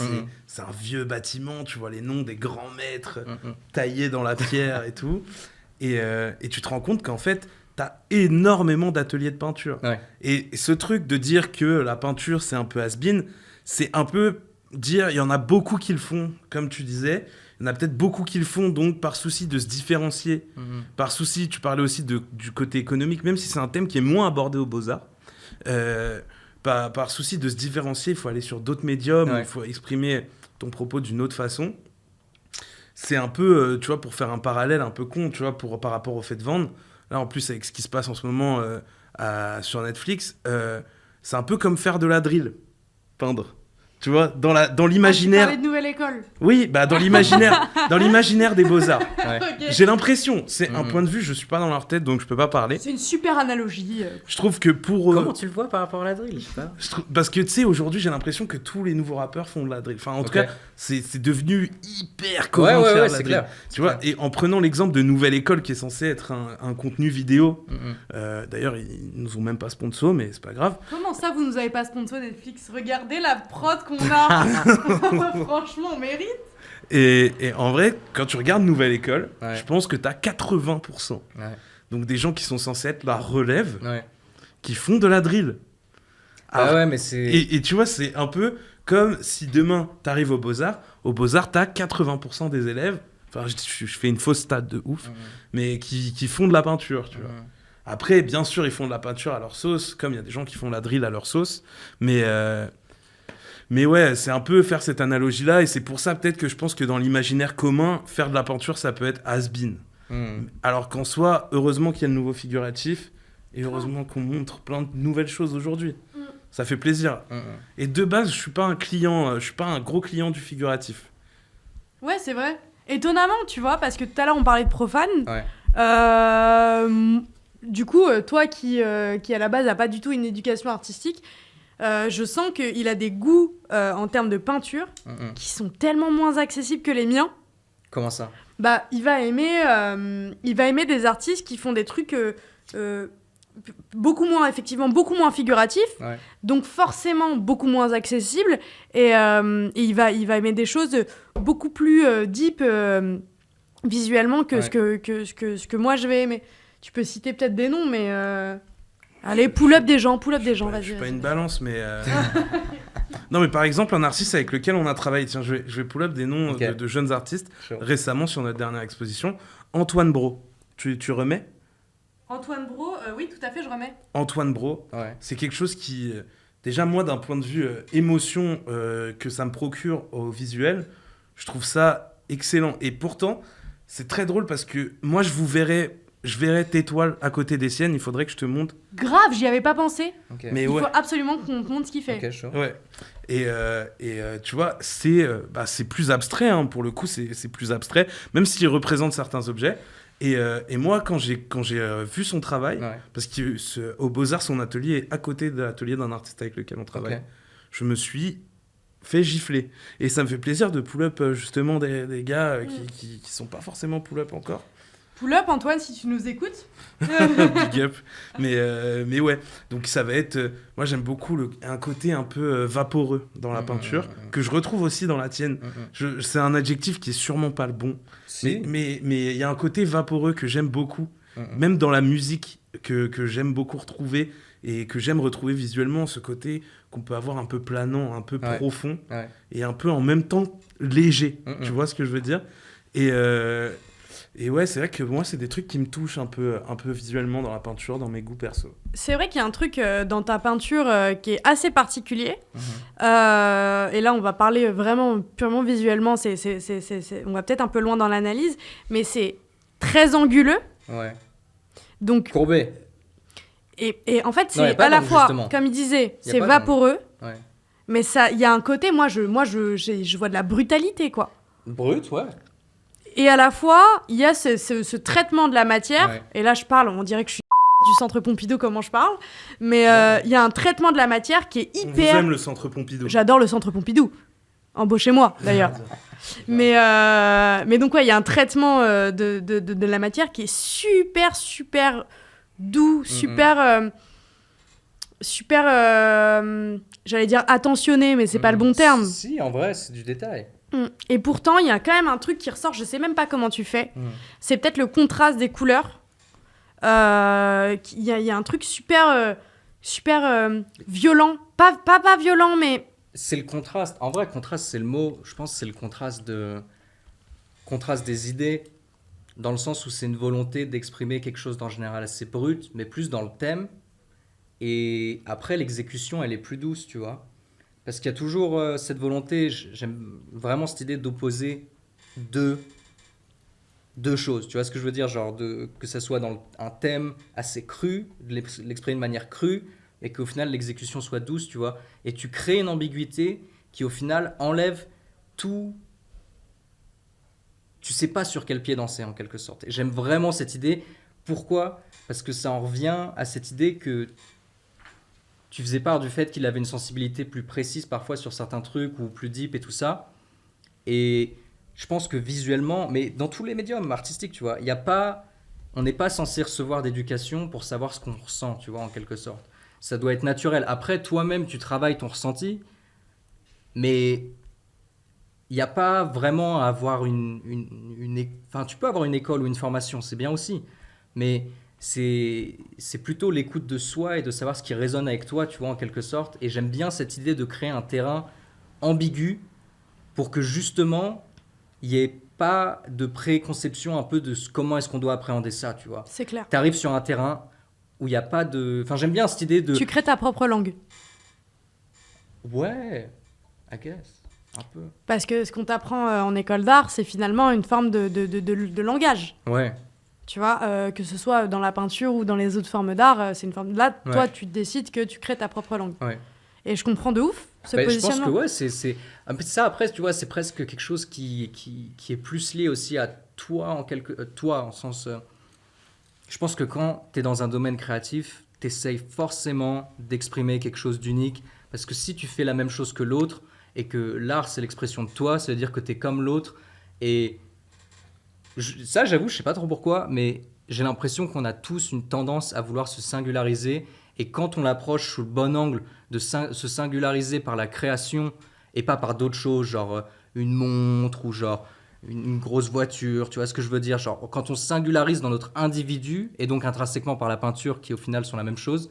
c'est un vieux bâtiment, tu vois les noms des grands maîtres taillés dans la pierre et tout. Et tu te rends compte qu'en fait, t'as énormément d'ateliers de peinture. Et ce truc de dire que la peinture, c'est un peu has-been, c'est un peu dire, il y en a beaucoup qui le font, comme tu disais. Il y en a peut-être beaucoup qui le font, donc par souci de se différencier. Par souci, tu parlais aussi du côté économique, même si c'est un thème qui est moins abordé aux Beaux-Arts. Par souci de se différencier, il faut aller sur d'autres médiums, il faut exprimer ton propos d'une autre façon. C'est un peu, tu vois, pour faire un parallèle un peu con, tu vois, par rapport au fait de vendre. Là, en plus, avec ce qui se passe en ce moment sur Netflix, c'est un peu comme faire de la drill, peindre. Tu vois, dans l'imaginaire... Tu parlais de nouvelle école. Oui, dans l'imaginaire des Beaux-Arts. Okay. J'ai l'impression, c'est un point de vue, je suis pas dans leur tête, donc je peux pas parler. C'est une super analogie. Je trouve que pour... Comment tu le vois par rapport à la drill, je sais pas. Parce que, tu sais, aujourd'hui, j'ai l'impression que tous les nouveaux rappeurs font de la drill. Enfin, en tout cas, c'est devenu hyper commun de faire de la drill. Clair. Tu vois, et en prenant l'exemple de Nouvelle École, qui est censé être un contenu vidéo, d'ailleurs, ils nous ont même pas sponsor, mais c'est pas grave. Comment ça, vous nous avez pas sponsor Netflix ? Regardez la prod qu'on a. Franchement, on mérite. Et en vrai, quand tu regardes Nouvelle École, je pense que t'as 80%. Donc des gens qui sont censés être la relève, qui font de la drill. Alors, mais c'est... Et tu vois, c'est un peu comme si demain, t'arrives aux Beaux-Arts, t'as 80% des élèves, enfin je fais une fausse stat de ouf, mais qui font de la peinture, tu vois. Après, bien sûr, ils font de la peinture à leur sauce, comme il y a des gens qui font la drill à leur sauce, mais ouais, c'est un peu faire cette analogie-là, et c'est pour ça peut-être que je pense que dans l'imaginaire commun, faire de la peinture, ça peut être has-been. Alors qu'en soi, heureusement qu'il y a le nouveau figuratif, et heureusement qu'on montre plein de nouvelles choses aujourd'hui. Ça fait plaisir. Et de base, je suis pas un gros client du figuratif. Ouais, c'est vrai. Étonnamment, tu vois, parce que tout à l'heure, on parlait de profane. Du coup, toi qui à la base n'a pas du tout une éducation artistique, je sens qu'il a des goûts en termes de peinture qui sont tellement moins accessibles que les miens. Comment ça ? Il va aimer des artistes qui font des trucs beaucoup moins figuratifs, donc forcément beaucoup moins accessibles, et il va aimer des choses beaucoup plus deep visuellement que ce que moi je vais aimer. Tu peux citer peut-être des noms, mais allez, pull up des gens, vas-y. Je suis pas une balance, mais Non, mais par exemple, un artiste avec lequel on a travaillé, tiens, je vais pull up des noms Ok. de jeunes artistes Chaud. récemment sur notre dernière exposition. Antoine Bro, tu remets? Antoine Bro, oui, tout à fait, je remets. Antoine Bro, Ouais. c'est quelque chose qui, déjà moi, d'un point de vue émotion que ça me procure au visuel, je trouve ça excellent. Et pourtant, c'est très drôle parce que moi, je verrais tes toiles à côté des siennes, il faudrait que je te montre. Grave, j'y avais pas pensé. Ok. Mais Il ouais. faut absolument qu'on te montre ce qu'il fait. Ok, chaud. Ouais. Et tu vois, c'est plus abstrait, hein, pour le coup, c'est plus abstrait, même s'il représente certains objets. Et moi, quand j'ai vu son travail, Ouais. parce qu'au Beaux-Arts, son atelier est à côté de l'atelier d'un artiste avec lequel on travaille, Ok. je me suis fait gifler. Et ça me fait plaisir de pull-up justement des gars qui sont pas forcément pull-up encore. Pull up, Antoine, si tu nous écoutes. Big up. Mais ouais, donc ça va être... moi, j'aime beaucoup un côté un peu vaporeux dans la peinture, que je retrouve aussi dans la tienne. C'est un adjectif qui est sûrement pas le bon. Si. Mais il y a un côté vaporeux que j'aime beaucoup, même dans la musique, que j'aime beaucoup retrouver et que j'aime retrouver visuellement, ce côté qu'on peut avoir un peu planant, un peu Ouais. profond, Ouais. et un peu en même temps léger. Tu vois ce que je veux dire? Et ouais, c'est vrai que moi, c'est des trucs qui me touchent un peu visuellement dans la peinture, dans mes goûts perso. C'est vrai qu'il y a un truc dans ta peinture qui est assez particulier. Et là, on va parler vraiment purement visuellement. On va peut-être un peu loin dans l'analyse, mais c'est très anguleux. Ouais. Donc, Courbé. et en fait, Non, y a c'est pas à la d'angle, fois, justement. comme il disait, Y a c'est pas vaporeux, Ouais. mais il y a un côté, moi, je vois de la brutalité, quoi. Brut, ouais. Et à la fois, il y a ce traitement de la matière. Ouais. Et là, je parle, on dirait que je suis du centre Pompidou, comment je parle. Mais il y a un traitement de la matière qui est On vous hyper... aime le centre Pompidou. J'adore le centre Pompidou. Embauchez-moi, d'ailleurs. Mais donc, ouais, il y a un traitement de la matière qui est super, super doux, super... j'allais dire attentionné, mais c'est pas le bon terme. Si, en vrai, c'est du détail. Et pourtant, il y a quand même un truc qui ressort, je sais même pas comment tu fais. C'est peut-être le contraste des couleurs. Il y a un truc super violent. Pas violent, mais... C'est le contraste. En vrai, contraste, c'est le mot. Je pense que c'est le contraste des idées, dans le sens où c'est une volonté d'exprimer quelque chose d'en général assez brut, mais plus dans le thème. Et après, l'exécution, elle est plus douce, tu vois. Parce qu'il y a toujours cette volonté, j'aime vraiment cette idée d'opposer deux choses. Tu vois ce que je veux dire? Genre que ça soit dans un thème assez cru, de l'exprimer de manière crue, et qu'au final, l'exécution soit douce, tu vois. Et tu crées une ambiguïté qui, au final, enlève tout... Tu sais pas sur quel pied danser, en quelque sorte. Et j'aime vraiment cette idée. Pourquoi? Parce que ça en revient à cette idée que... Tu faisais part du fait qu'il avait une sensibilité plus précise parfois sur certains trucs ou plus deep et tout ça. Et je pense que visuellement, mais dans tous les médiums artistiques, tu vois, on n'est pas censé recevoir d'éducation pour savoir ce qu'on ressent, tu vois, en quelque sorte. Ça doit être naturel. Après, toi-même, tu travailles ton ressenti, mais il n'y a pas vraiment à avoir enfin, tu peux avoir une école ou une formation, c'est bien aussi, mais... C'est plutôt l'écoute de soi et de savoir ce qui résonne avec toi, tu vois, en quelque sorte. Et j'aime bien cette idée de créer un terrain ambigu pour que justement, il n'y ait pas de préconception un peu de comment est-ce qu'on doit appréhender ça, tu vois. C'est clair. Tu arrives sur un terrain où il n'y a pas de... Enfin, j'aime bien cette idée de... Tu crées ta propre langue. Ouais, I guess, un peu. Parce que ce qu'on t'apprend en école d'art, c'est finalement une forme de langage. Ouais. Tu vois, que ce soit dans la peinture ou dans les autres formes d'art, c'est une forme... Là, toi, Ouais. tu décides que tu crées ta propre langue. Ouais. Et je comprends de ouf ce Je pense positionnement. que ouais, c'est un peu ça. Après, tu vois, c'est presque quelque chose qui est plus lié aussi à toi, toi, en sens... je pense que quand tu es dans un domaine créatif, tu essayes forcément d'exprimer quelque chose d'unique. Parce que si tu fais la même chose que l'autre, et que l'art, c'est l'expression de toi, ça veut dire que tu es comme l'autre. Et... ça, j'avoue, je sais pas trop pourquoi, mais j'ai l'impression qu'on a tous une tendance à vouloir se singulariser. Et quand on l'approche sous le bon angle de se singulariser par la création et pas par d'autres choses, genre une montre ou genre une grosse voiture, tu vois ce que je veux dire? Genre, quand on se singularise dans notre individu, et donc intrinsèquement par la peinture, qui au final sont la même chose,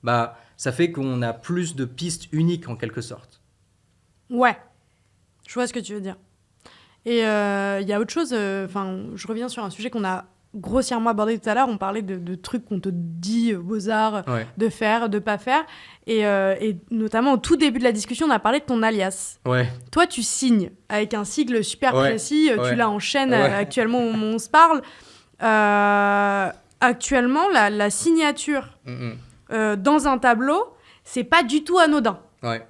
bah, ça fait qu'on a plus de pistes uniques en quelque sorte. Ouais, je vois ce que tu veux dire. Et il y a autre chose, je reviens sur un sujet qu'on a grossièrement abordé tout à l'heure, on parlait de trucs qu'on te dit aux Beaux-Arts de faire, de pas faire, et notamment au tout début de la discussion, on a parlé de ton alias. Ouais. Toi, tu signes avec un sigle super précis, tu l'as en chaîne actuellement où on se parle. Actuellement, la signature dans un tableau, c'est pas du tout anodin. Ouais.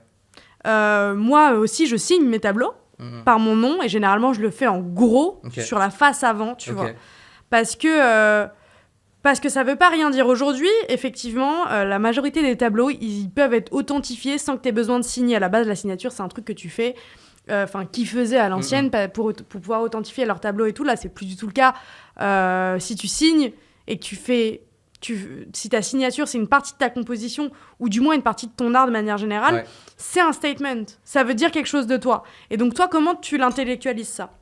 Moi aussi, je signe mes tableaux par mon nom, et généralement, je le fais en gros sur la face avant, tu vois. Parce que ça veut pas rien dire. Aujourd'hui, effectivement, la majorité des tableaux, ils peuvent être authentifiés sans que tu aies besoin de signer. À la base, la signature, c'est un truc que tu fais, qui faisaient à l'ancienne pour pouvoir authentifier leurs tableaux et tout. Là, c'est plus du tout le cas. Si tu signes et que tu fais... si ta signature, c'est une partie de ta composition, ou du moins une partie de ton art de manière générale, c'est un statement. Ça veut dire quelque chose de toi. Et donc, toi, comment tu l'intellectualises, ça ?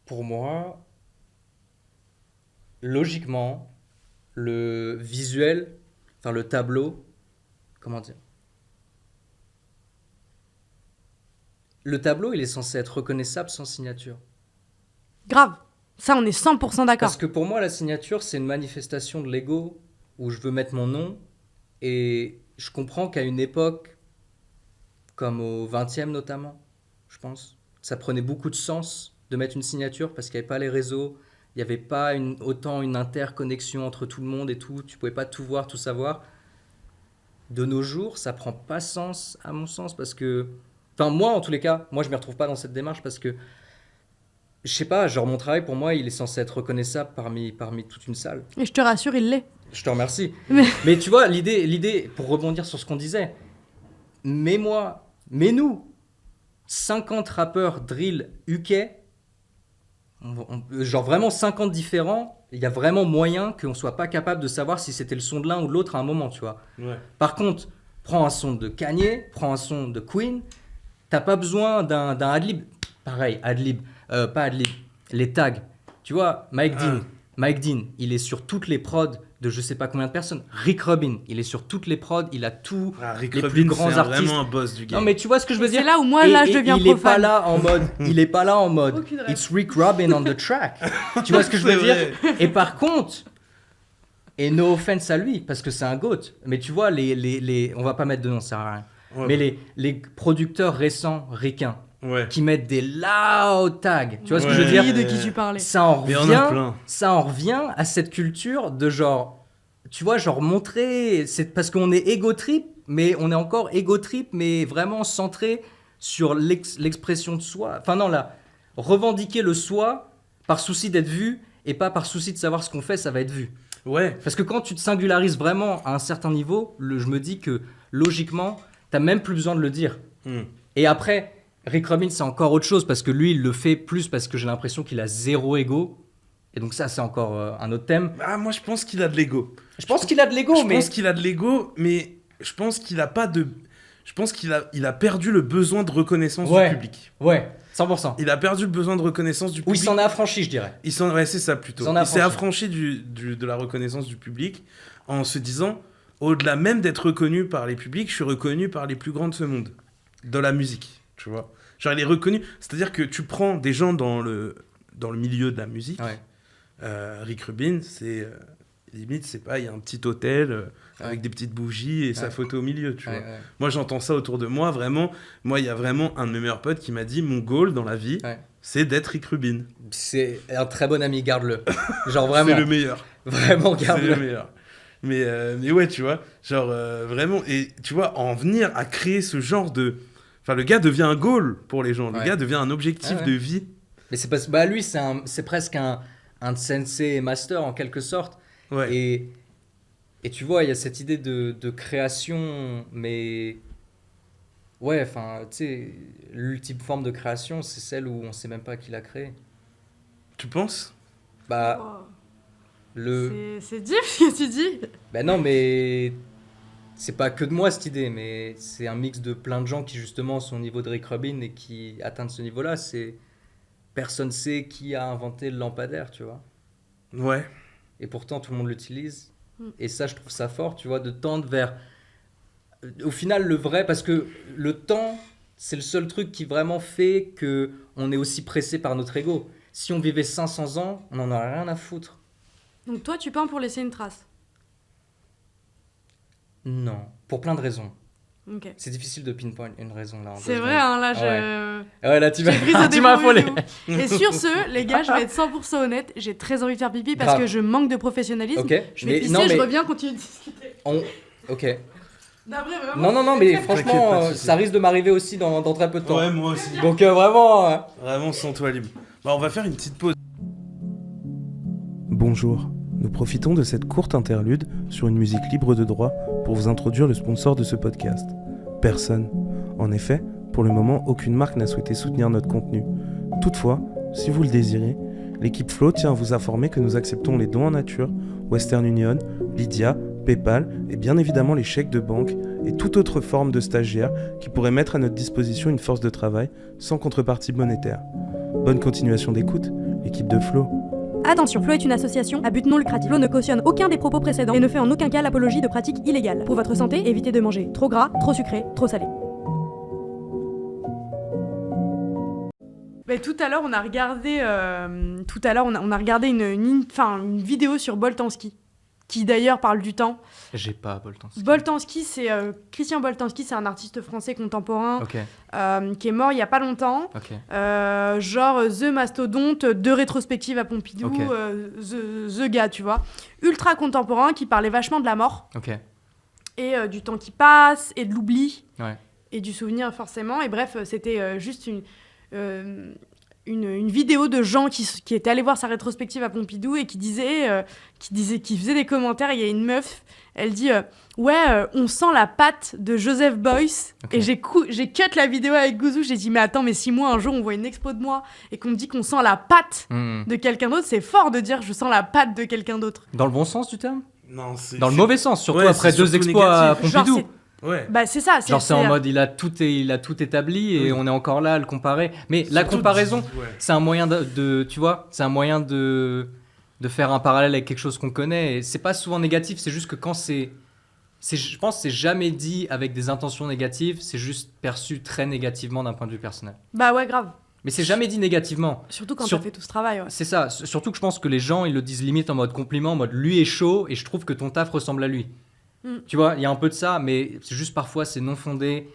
Pour moi, logiquement, le visuel, enfin le tableau, comment dire ? Le tableau, il est censé être reconnaissable sans signature. Grave. Ça, on est 100% d'accord. Parce que pour moi, la signature, c'est une manifestation de l'ego où je veux mettre mon nom. Et je comprends qu'à une époque, comme au 20e notamment, je pense, ça prenait beaucoup de sens de mettre une signature parce qu'il n'y avait pas les réseaux, il n'y avait pas autant une interconnexion entre tout le monde et tout, tu ne pouvais pas tout voir, tout savoir. De nos jours, ça ne prend pas sens, à mon sens, parce que... Enfin, moi, en tous les cas, moi, je ne me retrouve pas dans cette démarche parce que, je sais pas, genre, mon travail, pour moi, il est censé être reconnaissable parmi toute une salle. Et je te rassure, il l'est. Je te remercie. Mais tu vois, l'idée, pour rebondir sur ce qu'on disait, nous, 50 rappeurs drill UK, genre vraiment 50 différents, il y a vraiment moyen qu'on soit pas capable de savoir si c'était le son de l'un ou de l'autre à un moment, tu vois. Par contre, prends un son de Kanye, prends un son de Queen, t'as pas besoin d'un adlib. Pareil, adlib, pas adlib, les tags. Tu vois, Mike Dean, il est sur toutes les prods de je sais pas combien de personnes. Rick Rubin, il est sur toutes les prods, il a tous les plus grands artistes. C'est vraiment un boss du game. Non mais tu vois ce que je veux dire. C'est là où moi, je deviens il profane. est pas là en mode it's Rick Rubin on the track. Tu vois ce que je veux dire. Et par contre, et no offense à lui parce que c'est un goat, mais tu vois on va pas mettre de nom, ça sert à rien. Mais les producteurs récents ricains qui mettent des loud tags, tu vois ce que je veux dire. De qui tu parlais. Ça en revient à cette culture de genre, tu vois, genre montrer, c'est parce qu'on est ego trip, mais on est encore ego trip, mais vraiment centré sur l'expression de soi. Enfin non, là, revendiquer le soi par souci d'être vu et pas par souci de savoir ce qu'on fait, ça va être vu. Ouais. Parce que quand tu te singularises vraiment à un certain niveau, je me dis que logiquement, t'as même plus besoin de le dire. Et après, Rick Rubin, c'est encore autre chose parce que lui, il le fait plus parce que j'ai l'impression qu'il a zéro ego. Et donc ça, c'est encore un autre thème. Ah, moi, je pense qu'il a de l'ego. Je pense qu'il a de l'ego, mais... Je pense qu'il a de l'ego, mais je pense qu'il a pas de... Je pense qu'il a perdu le besoin de reconnaissance du public. Ouais, 100%. Il a perdu le besoin de reconnaissance du public. Ou il s'en a affranchi, je dirais. Ouais, c'est ça plutôt. Il s'est affranchi de la reconnaissance du public en se disant, au-delà même d'être reconnu par les publics, je suis reconnu par les plus grands de ce monde, de la musique, tu vois. Genre, il est reconnu. C'est-à-dire que tu prends des gens dans le milieu de la musique. Rick Rubin, c'est... limite, c'est pas, il y a un petit hôtel avec des petites bougies et sa photo au milieu, tu vois. Moi, j'entends ça autour de moi, vraiment. Moi, il y a vraiment un de mes meilleurs potes qui m'a dit, mon goal dans la vie, c'est d'être Rick Rubin. C'est un très bon ami, garde-le. Genre, vraiment. C'est le meilleur. Vraiment, garde-le. C'est le meilleur. Mais ouais, tu vois, genre, vraiment, et tu vois, en venir à créer ce genre de... Enfin, le gars devient un goal pour les gens. Le gars devient un objectif de vie. Mais c'est parce que lui, c'est presque un sensei master en quelque sorte. Et tu vois, il y a cette idée de création, mais ouais, enfin, tu sais, l'ultime forme de création, c'est celle où on sait même pas qui l'a créée. Tu penses ? C'est dur ce que tu dis. Ben non, mais c'est pas que de moi cette idée, mais c'est un mix de plein de gens qui justement sont au niveau de Rick Rubin et qui atteignent ce niveau-là. Personne sait qui a inventé le lampadaire, tu vois. Ouais. Et pourtant, tout le monde l'utilise. Et ça, je trouve ça fort, tu vois, de tendre vers au final, le vrai, parce que le temps, c'est le seul truc qui vraiment fait qu'on est aussi pressé par notre ego. Si on vivait 500 ans, on n'en aurait rien à foutre. Donc toi, tu peins pour laisser une trace. Non, pour plein de raisons. Ok. C'est difficile de pinpoint une raison là. C'est vrai, hein, là, Ouais, là, tu m'as tu m'as affolé. Et sur ce, les gars, je vais être 100% honnête, j'ai très envie de faire pipi parce Grave. que je manque de professionnalisme. Ok. Je vais pisser, je reviens, continue de discuter. Ok. D'après, vraiment, Non, mais T'inquiète, pas franchement, de soucis. ça risque de m'arriver aussi dans très peu de temps. Ouais, moi aussi. Donc vraiment. Vraiment, sens-toi libre. Bah, on va faire une petite pause. Bonjour. Nous profitons de cette courte interlude sur une musique libre de droit pour vous introduire le sponsor de ce podcast. Personne. En effet, pour le moment, aucune marque n'a souhaité soutenir notre contenu. Toutefois, si vous le désirez, l'équipe Flow tient à vous informer que nous acceptons les dons en nature, Western Union, Lydia, PayPal et bien évidemment les chèques de banque et toute autre forme de stagiaire qui pourrait mettre à notre disposition une force de travail sans contrepartie monétaire. Bonne continuation d'écoute, l'équipe de Flow. Attention, Flow est une association à but non lucratif. Flow ne cautionne aucun des propos précédents et ne fait en aucun cas l'apologie de pratiques illégales. Pour votre santé, évitez de manger trop gras, trop sucré, trop salé. Mais tout à l'heure, on a regardé, on a regardé une vidéo sur Boltanski, qui d'ailleurs parle du temps. J'ai pas Boltanski. Boltanski, c'est Christian Boltanski, c'est un artiste français contemporain Ok. qui est mort il y a pas longtemps. Ok. Genre The Mastodonte, deux rétrospectives à Pompidou, Ok. The gars, tu vois. Ultra contemporain, qui parlait vachement de la mort, Ok. et du temps qui passe, et de l'oubli, Ouais. et du souvenir forcément. Et bref, c'était juste une vidéo de gens qui étaient allés voir sa rétrospective à Pompidou et qui faisaient des commentaires. Il y a une meuf, elle dit on sent la patte de Joseph Beuys. Ok. Et j'ai cut la vidéo avec Gouzou. J'ai dit mais attends, mais si moi un jour on voit une expo de moi et qu'on me dit qu'on sent la patte de quelqu'un d'autre, c'est fort de dire je sens la patte de quelqu'un d'autre. Dans le bon sens du terme? Non, c'est Dans le mauvais sens, surtout Ouais, après c'est 2 surtout expos à négatif. Genre, Pompidou. Ouais. Bah c'est ça. Genre c'est en mode il a tout établi et on est encore là à le comparer. Mais la Surtout comparaison, ouais. c'est un moyen tu vois, c'est un moyen de faire un parallèle avec quelque chose qu'on connaît. Et c'est pas souvent négatif, c'est juste que quand je pense que c'est jamais dit avec des intentions négatives, c'est juste perçu très négativement d'un point de vue personnel. Bah ouais, grave. Mais c'est jamais dit négativement. Surtout quand t'as fait tout ce travail. Ouais. C'est ça, surtout que je pense que les gens ils le disent limite en mode compliment, en mode lui est chaud et je trouve que ton taf ressemble à lui. Tu vois, il y a un peu de ça, mais c'est juste parfois c'est non fondé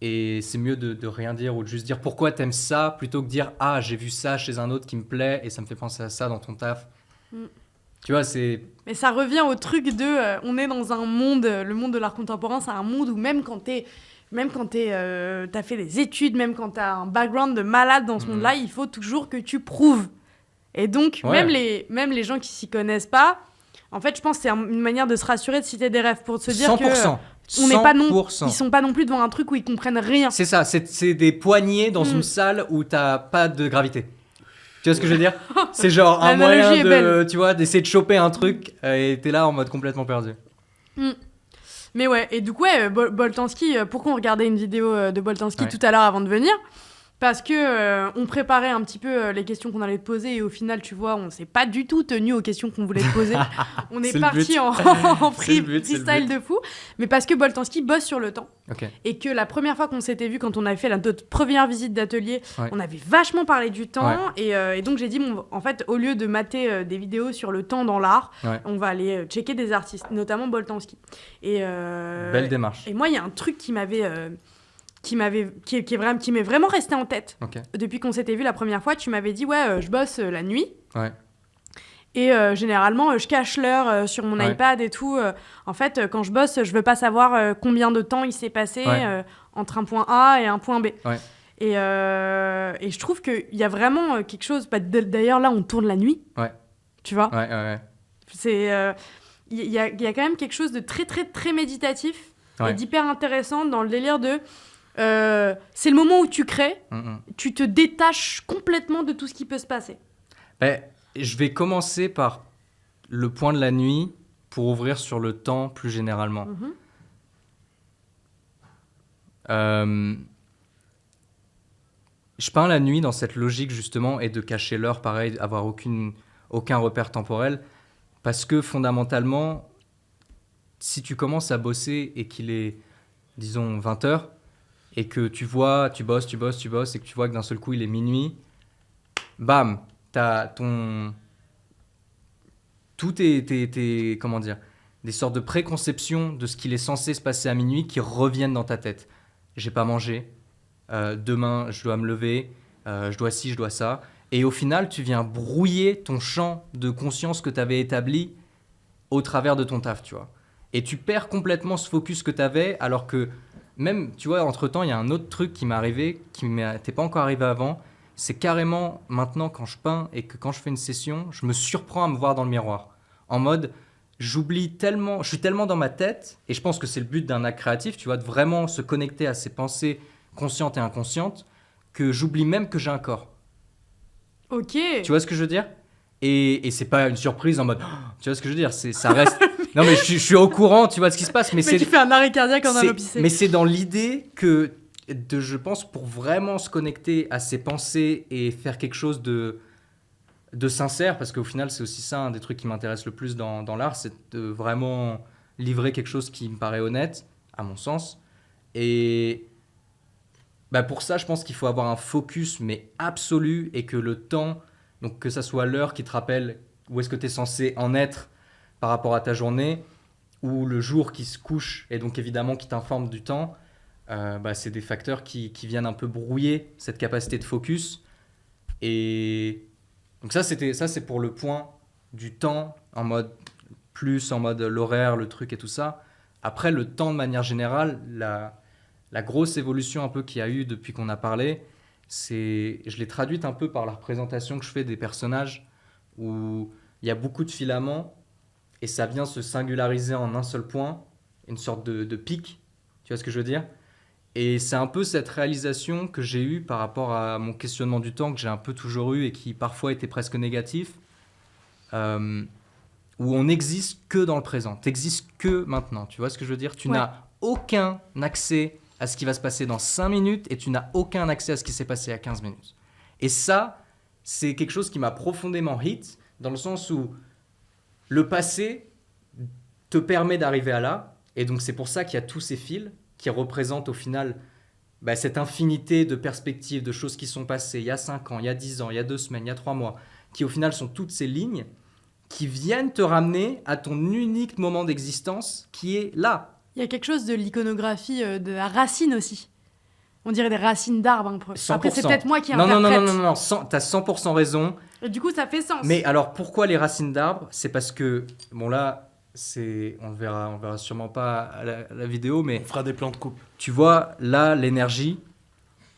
et c'est mieux de rien dire ou de juste dire pourquoi t'aimes ça plutôt que dire ah j'ai vu ça chez un autre qui me plaît et ça me fait penser à ça dans ton taf. Tu vois, c'est... Mais ça revient au truc de on est dans un monde, le monde de l'art contemporain, c'est un monde où même quand t'as fait des études, même quand t'as un background de malade dans ce monde-là, il faut toujours que tu prouves. Et donc, même les gens qui s'y connaissent pas, en fait, je pense que c'est une manière de se rassurer, de citer des rêves pour se dire 100%. on n'est pas 100%. ils sont pas non plus devant un truc où ils comprennent rien. C'est ça, c'est des poignées dans une salle où t'as pas de gravité. Tu vois ce que je veux dire? C'est genre un L'analogie moyen est belle. tu vois, d'essayer de choper un truc et t'es là en mode complètement perdu. Mais ouais, et du coup, Boltanski, pourquoi on regardait une vidéo de Boltanski Ouais. tout à l'heure avant de venir? Parce que on préparait un petit peu les questions qu'on allait te poser et au final, tu vois, on s'est pas du tout tenu aux questions qu'on voulait te poser. On est C'est le parti but. en C'est le but, c'est le freestyle but. de fou. Mais parce que Boltanski bosse sur le temps. Ok. Et que la première fois qu'on s'était vu, quand on avait fait notre première visite d'atelier, Ouais. on avait vachement parlé du temps. Et donc j'ai dit, en fait, au lieu de mater des vidéos sur le temps dans l'art, Ouais. on va aller checker des artistes, notamment Boltanski. Belle démarche. Et moi, il y a un truc qui m'est vraiment resté en tête. Ok. Depuis qu'on s'était vu la première fois, tu m'avais dit je bosse la nuit. Ouais. Et généralement, je cache l'heure sur mon Ouais. iPad et tout. En fait, quand je bosse, je veux pas savoir combien de temps il s'est passé entre un point A et un point B. Ouais. Et je trouve qu'il y a vraiment quelque chose... D'ailleurs, là, on tourne la nuit. Ouais. Tu vois, Ouais. c'est... Il y a quand même quelque chose de très, très, très méditatif Ouais. et d'hyper intéressant dans le délire de... c'est le moment où tu crées, tu te détaches complètement de tout ce qui peut se passer. Ben, je vais commencer par le point de la nuit pour ouvrir sur le temps plus généralement. Je peins la nuit dans cette logique justement et de cacher l'heure, pareil, avoir aucun repère temporel, parce que fondamentalement, si tu commences à bosser et qu'il est disons 20h, et que tu vois, tu bosses, et que tu vois que d'un seul coup il est minuit, bam, t'as ton... Tout est comment dire, des sortes de préconceptions de ce qu'il est censé se passer à minuit qui reviennent dans ta tête. J'ai pas mangé, demain je dois me lever, je dois ci, je dois ça. Et au final, tu viens brouiller ton champ de conscience que tu avais établi au travers de ton taf, tu vois. Et tu perds complètement ce focus que tu avais, alors que même, tu vois, entre-temps, il y a un autre truc qui m'est arrivé, qui m'était pas encore arrivé avant. C'est carrément, maintenant, quand je peins et que quand je fais une session, je me surprends à me voir dans le miroir. En mode, j'oublie tellement, je suis tellement dans ma tête, et je pense que c'est le but d'un acte créatif, tu vois, de vraiment se connecter à ses pensées conscientes et inconscientes, que j'oublie même que j'ai un corps. Ok. Tu vois ce que je veux dire ? Et c'est pas une surprise en mode, tu vois ce que je veux dire ? Ça reste. Non mais je suis au courant, tu vois de ce qui se passe, mais tu fais un arrêt cardiaque en alopicé. Mais c'est dans l'idée que je pense, pour vraiment se connecter à ses pensées et faire quelque chose de sincère, parce qu'au final c'est aussi ça un des trucs qui m'intéresse le plus dans l'art, c'est de vraiment livrer quelque chose qui me paraît honnête, à mon sens. Et bah pour ça, je pense qu'il faut avoir un focus, mais absolu, et que le temps, donc que ça soit l'heure qui te rappelle où est-ce que tu es censé en être par rapport à ta journée, ou le jour qui se couche, et donc évidemment qui t'informe du temps, c'est des facteurs qui viennent un peu brouiller cette capacité de focus. Et donc ça, c'est pour le point du temps, en mode l'horaire, le truc et tout ça. Après, le temps de manière générale, la grosse évolution un peu qu'il y a eu depuis qu'on a parlé, je l'ai traduite un peu par la représentation que je fais des personnages, où il y a beaucoup de filaments et ça vient se singulariser en un seul point, une sorte de pic, tu vois ce que je veux dire ? Et c'est un peu cette réalisation que j'ai eue par rapport à mon questionnement du temps, que j'ai un peu toujours eu et qui parfois était presque négatif, où on n'existe que dans le présent, t'existes que maintenant, tu vois ce que je veux dire ? Tu n'as aucun accès à ce qui va se passer dans 5 minutes et tu n'as aucun accès à ce qui s'est passé à 15 minutes. Et ça, c'est quelque chose qui m'a profondément hit, dans le sens où le passé te permet d'arriver à là, et donc c'est pour ça qu'il y a tous ces fils qui représentent au final cette infinité de perspectives, de choses qui sont passées il y a 5 ans, il y a 10 ans, il y a 2 semaines, il y a 3 mois, qui au final sont toutes ces lignes qui viennent te ramener à ton unique moment d'existence qui est là. Il y a quelque chose de l'iconographie de la racine aussi. On dirait des racines d'arbres un peu. 100%. Après, c'est peut-être moi qui interprète. Non, t'as 100% raison. Et du coup, ça fait sens. Mais alors, pourquoi les racines d'arbres ? C'est parce que, bon là, on verra sûrement pas à la vidéo, mais... On fera des plans de coupe. Tu vois, là, l'énergie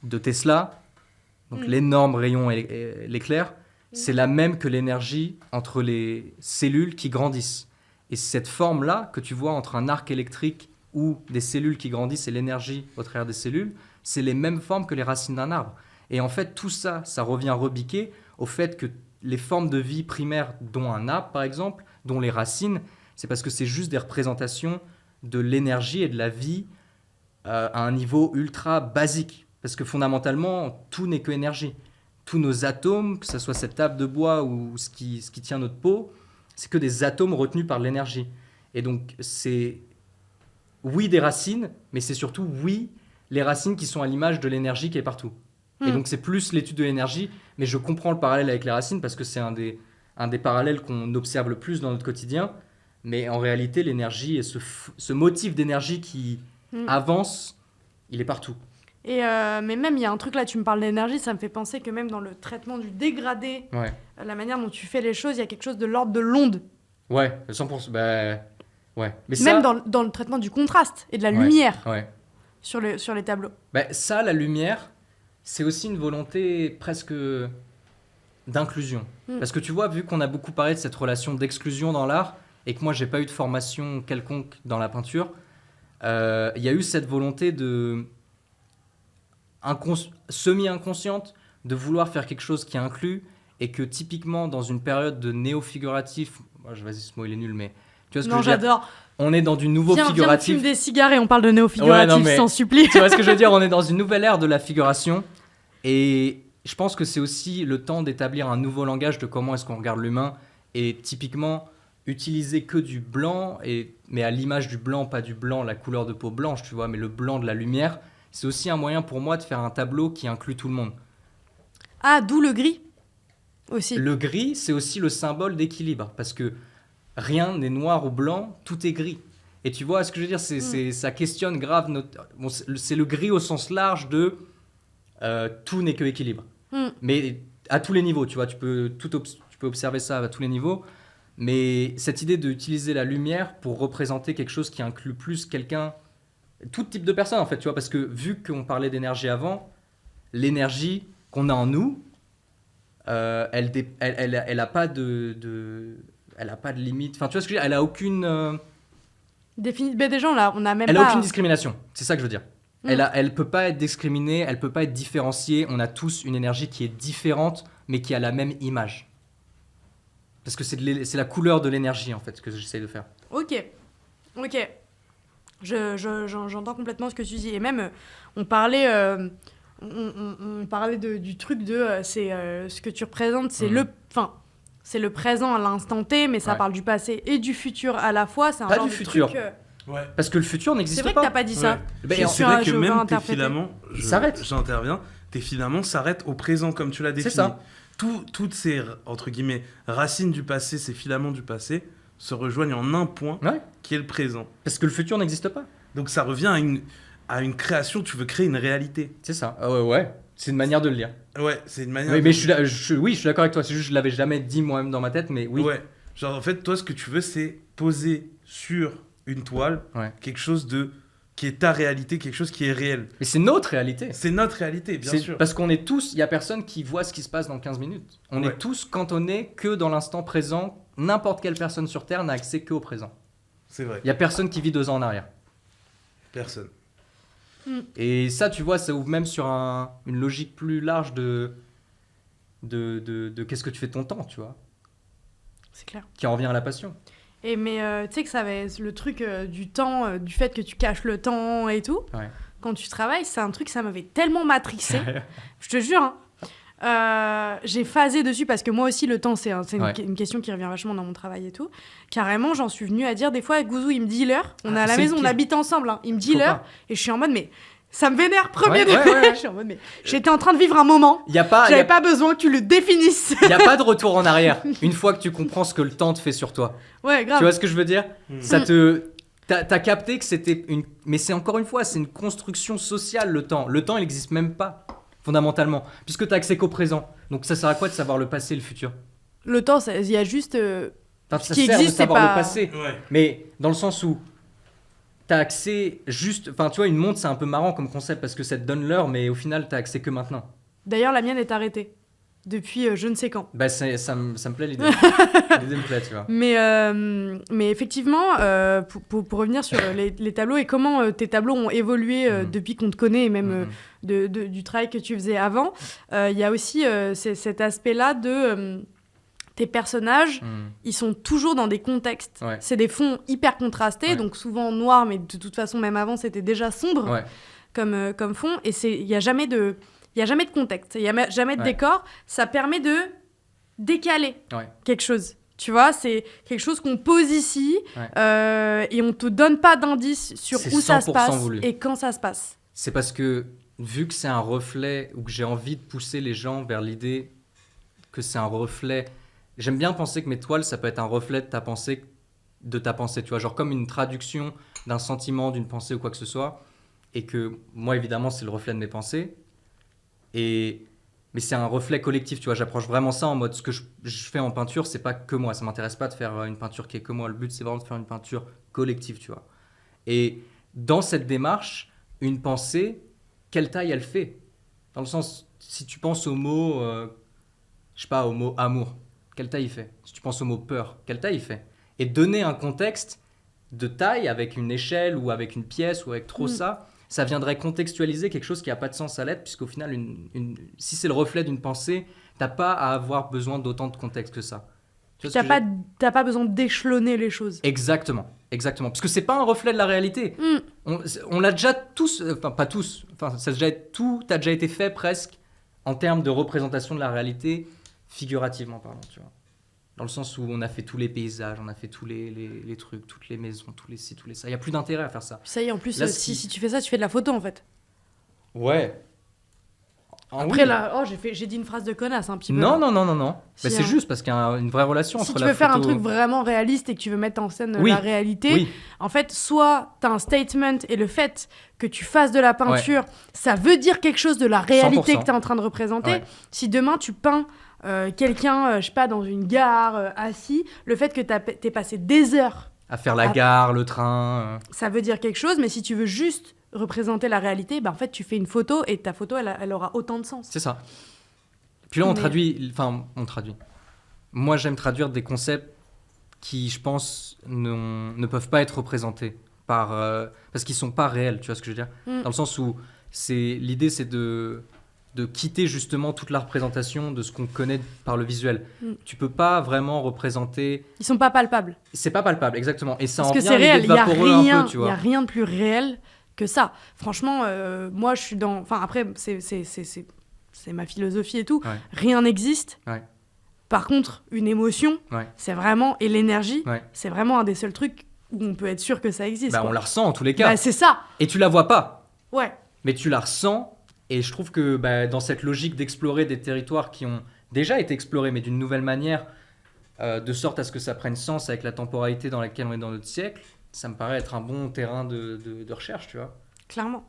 de Tesla, donc l'énorme rayon et l'éclair, c'est la même que l'énergie entre les cellules qui grandissent. Et cette forme-là que tu vois entre un arc électrique ou des cellules qui grandissent et l'énergie au travers des cellules, c'est les mêmes formes que les racines d'un arbre. Et en fait, tout ça, ça revient rebiquer au fait que les formes de vie primaires, dont un arbre par exemple, dont les racines, c'est parce que c'est juste des représentations de l'énergie et de la vie à un niveau ultra basique. Parce que fondamentalement, tout n'est que énergie. Tous nos atomes, que ce soit cette table de bois ou ce qui tient notre peau, c'est que des atomes retenus par l'énergie. Et donc, c'est oui des racines, mais c'est surtout oui les racines qui sont à l'image de l'énergie qui est partout. Et donc, c'est plus l'étude de l'énergie, mais je comprends le parallèle avec les racines parce que c'est un des parallèles qu'on observe le plus dans notre quotidien. Mais en réalité, l'énergie et ce motif d'énergie qui avance, il est partout. Et mais même, il y a un truc là, tu me parles d'énergie, ça me fait penser que même dans le traitement du dégradé, la manière dont tu fais les choses, il y a quelque chose de l'ordre de l'onde. Ouais, 100%. Ouais. Mais même dans le traitement du contraste et de la lumière sur les tableaux. Ça, la lumière, c'est aussi une volonté presque d'inclusion. Parce que tu vois, vu qu'on a beaucoup parlé de cette relation d'exclusion dans l'art, et que moi, j'ai pas eu de formation quelconque dans la peinture, il y a eu cette volonté semi-inconsciente de vouloir faire quelque chose qui inclut, et que typiquement dans une période de néo-figuratif, vas-y ce mot il est nul, mais tu vois ce que je veux dire ? J'adore. On est dans du nouveau figuratif. Viens, fume des cigares et on parle de néo-figuratif, s'en supplie. Tu vois ce que je veux dire ? On est dans une nouvelle ère de la figuration, et je pense que c'est aussi le temps d'établir un nouveau langage de comment est-ce qu'on regarde l'humain, et typiquement utiliser que du blanc, mais à l'image du blanc, pas du blanc, la couleur de peau blanche, tu vois, mais le blanc de la lumière, c'est aussi un moyen pour moi de faire un tableau qui inclut tout le monde. Ah, d'où le gris aussi. Le gris, c'est aussi le symbole d'équilibre, parce que rien n'est noir ou blanc, tout est gris. Et tu vois ce que je veux dire, ça questionne grave bon, c'est le gris au sens large de tout n'est que équilibre. Mais à tous les niveaux, tu vois, tu peux observer ça à tous les niveaux. Mais cette idée d'utiliser la lumière pour représenter quelque chose qui inclut plus quelqu'un, tout type de personne en fait, tu vois, parce que vu qu'on parlait d'énergie avant, l'énergie qu'on a en nous, elle a pas elle a pas de limite. Enfin, tu vois ce que je veux dire, elle a aucune Mais déjà, on a même elle pas... a aucune discrimination. C'est ça que je veux dire. Elle peut pas être discriminée, elle peut pas être différenciée. On a tous une énergie qui est différente, mais qui a la même image. Parce que c'est la couleur de l'énergie, en fait, que j'essaie de faire. Ok. J'entends complètement ce que tu dis. Et même, on parlait du truc de... ce que tu représentes, c'est c'est le présent à l'instant T, mais ça parle du passé et du futur à la fois. C'est un pas genre du de futur. truc, Ouais. Parce que le futur n'existe pas. C'est vrai que t'as pas dit ça. Ben, c'est vrai que même tes interpréter. filaments, j'interviens, tes filaments s'arrêtent au présent comme tu l'as défini. C'est ça. Toutes ces, entre guillemets, racines du passé, ces filaments du passé, se rejoignent en un point qui est le présent. Parce que le futur n'existe pas. Donc ça revient à une création, tu veux créer une réalité. C'est ça. Ouais. C'est une manière de le lire. Ouais, c'est une manière... Oui, mais je suis d'accord avec toi. C'est juste que je l'avais jamais dit moi-même dans ma tête, mais oui. Ouais. Genre, en fait, toi, ce que tu veux, c'est poser sur une toile quelque chose qui est ta réalité, quelque chose qui est réel. Mais c'est notre réalité. C'est notre réalité, bien sûr. Parce qu'on est tous... Il n'y a personne qui voit ce qui se passe dans 15 minutes. On est tous cantonnés que dans l'instant présent. N'importe quelle personne sur Terre n'a accès qu'au présent. C'est vrai. Il n'y a personne qui vit 2 ans en arrière. Personne. Et ça, tu vois, ça ouvre même sur une logique plus large de qu'est-ce que tu fais de ton temps, tu vois. C'est clair. Qui en revient à la passion. Et mais tu sais que ça va être le truc du temps, du fait que tu caches le temps et tout. Ouais. Quand tu travailles, c'est un truc, ça m'avait tellement matrixé. Je te jure, hein. J'ai phasé dessus parce que moi aussi, le temps, c'est une question qui revient vachement dans mon travail et tout. Carrément, j'en suis venue à dire des fois, Gouzou, il me dit l'heure. On est à la maison, on habite ensemble. Hein. Il me dit l'heure. Et je suis en mode, mais ça me vénère, premier degré. Je suis en mode, mais j'étais en train de vivre un moment. J'avais pas besoin que tu le définisses. Il n'y a pas de retour en arrière. Une fois que tu comprends ce que le temps te fait sur toi. Ouais, grave. Tu vois ce que je veux dire ? T'as capté que c'était une... Mais c'est encore une fois, c'est une construction sociale, le temps. Le temps, il n'existe même pas, fondamentalement. Puisque t'as accès qu'au présent. Donc ça sert à quoi de savoir le passé et le futur ? Le temps, il y a juste... Ça ce qui sert existe, de savoir c'est pas... le passé. Ouais. Mais dans le sens où t'as accès juste... Enfin, tu vois, une montre, c'est un peu marrant comme concept parce que ça te donne l'heure, mais au final, t'as accès que maintenant. D'ailleurs, la mienne est arrêtée. Depuis je ne sais quand. Bah, ça me plaît l'idée. L'idée me plaît, tu vois. Mais effectivement, pour revenir sur les tableaux et comment tes tableaux ont évolué depuis qu'on te connaît et même du travail que tu faisais avant, il y a aussi cet aspect-là de tes personnages, ils sont toujours dans des contextes. Ouais. C'est des fonds hyper contrastés, donc souvent noirs, mais de toute façon, même avant, c'était déjà sombre comme fond. Et il n'y a jamais de... Il n'y a jamais de contexte, il n'y a jamais de décor. Ça permet de décaler quelque chose. Tu vois, c'est quelque chose qu'on pose ici et on ne te donne pas d'indice sur où ça se passe et quand ça se passe. C'est parce que, vu que c'est un reflet ou que j'ai envie de pousser les gens vers l'idée que c'est un reflet... J'aime bien penser que mes toiles, ça peut être un reflet de ta pensée, tu vois, genre comme une traduction d'un sentiment, d'une pensée ou quoi que ce soit. Et que moi, évidemment, c'est le reflet de mes pensées. Mais c'est un reflet collectif, tu vois. J'approche vraiment ça en mode ce que je fais en peinture, c'est pas que moi. Ça m'intéresse pas de faire une peinture qui est que moi. Le but, c'est vraiment de faire une peinture collective, tu vois. Et dans cette démarche, une pensée, quelle taille elle fait ? Dans le sens, si tu penses au mot, je sais pas, au mot amour, quelle taille il fait ? Si tu penses au mot peur, quelle taille il fait ? Et donner un contexte de taille avec une échelle ou avec une pièce ou avec ça viendrait contextualiser quelque chose qui n'a pas de sens à l'être, puisqu'au final, si c'est le reflet d'une pensée, t'as pas à avoir besoin d'autant de contexte que ça. T'as pas besoin d'échelonner les choses. Exactement. Parce que c'est pas un reflet de la réalité. On l'a déjà tous, enfin pas tous, tout a déjà été fait presque en termes de représentation de la réalité, figurativement parlant, tu vois. Dans le sens où on a fait tous les paysages, on a fait tous les trucs, toutes les maisons, tous les ci, tous les ça. Il n'y a plus d'intérêt à faire ça. Ça y est, en plus, Là, si tu fais ça, tu fais de la photo en fait. Ouais. Ah, Après oui. là, j'ai dit une phrase de connasse un petit peu. Non. Si, C'est hein. juste parce qu'il y a une vraie relation Si entre tu la veux faire un photo- truc vraiment réaliste et que tu veux mettre en scène Oui. la réalité, Oui, en fait, soit t'as un statement et le fait que tu fasses de la peinture, ça veut dire quelque chose de la réalité 100%. que t'es en train de représenter. Ouais. Si demain tu peins quelqu'un, je sais pas, dans une gare, assis, le fait que t'es passé des heures, à faire la Ah. gare, le train. ça veut dire quelque chose, mais si tu veux juste représenter la réalité, bah en fait tu fais une photo et ta photo elle aura autant de sens. C'est ça. Puis là, on Mais- traduit. Moi, j'aime traduire des concepts qui, je pense, ne peuvent pas être représentés parce qu'ils sont pas réels. Tu vois ce que je veux dire ? Mm. Dans le sens où l'idée, c'est de quitter justement toute la représentation de ce qu'on connaît par le visuel. Mm. Tu peux pas vraiment représenter. Ils sont pas palpables. C'est pas palpable, exactement. Et ça Parce en que vient c'est à l'idée réel, de il y a vaporeux un rien, peu, tu il y a vois. rien de plus réel que ça. Franchement, moi je suis dans, enfin après c'est ma philosophie et tout. Ouais. Rien n'existe. Ouais. Par contre, une émotion, Ouais. c'est vraiment et l'énergie, Ouais. c'est vraiment un des seuls trucs où on peut être sûr que ça existe. Bah, quoi. on la ressent en tous les cas. Bah, c'est ça. Et tu la vois pas. Ouais. Mais tu la ressens, et je trouve que dans cette logique d'explorer des territoires qui ont déjà été explorés, mais d'une nouvelle manière, de sorte à ce que ça prenne sens avec la temporalité dans laquelle on est dans notre siècle, ça me paraît être un bon terrain de recherche, tu vois. Clairement.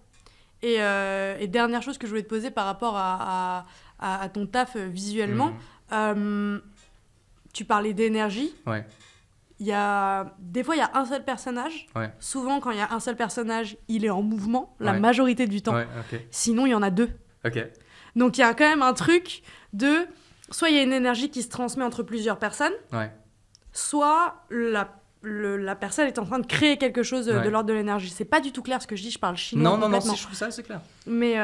Et dernière chose que je voulais te poser par rapport à ton taf visuellement, tu parlais d'énergie. Ouais. Des fois, il y a un seul personnage. Ouais. Souvent, quand il y a un seul personnage, il est en mouvement la Ouais. majorité du temps. Ouais, ok. Sinon, il y en a deux. Ok. Donc, il y a quand même un truc de... Soit il y a une énergie qui se transmet entre plusieurs personnes, Ouais. soit la personne est en train de créer quelque chose de Ouais. l'ordre de l'énergie. C'est pas du tout clair ce que je dis, je parle chinois Non, complètement. si, je trouve ça, c'est clair. Mais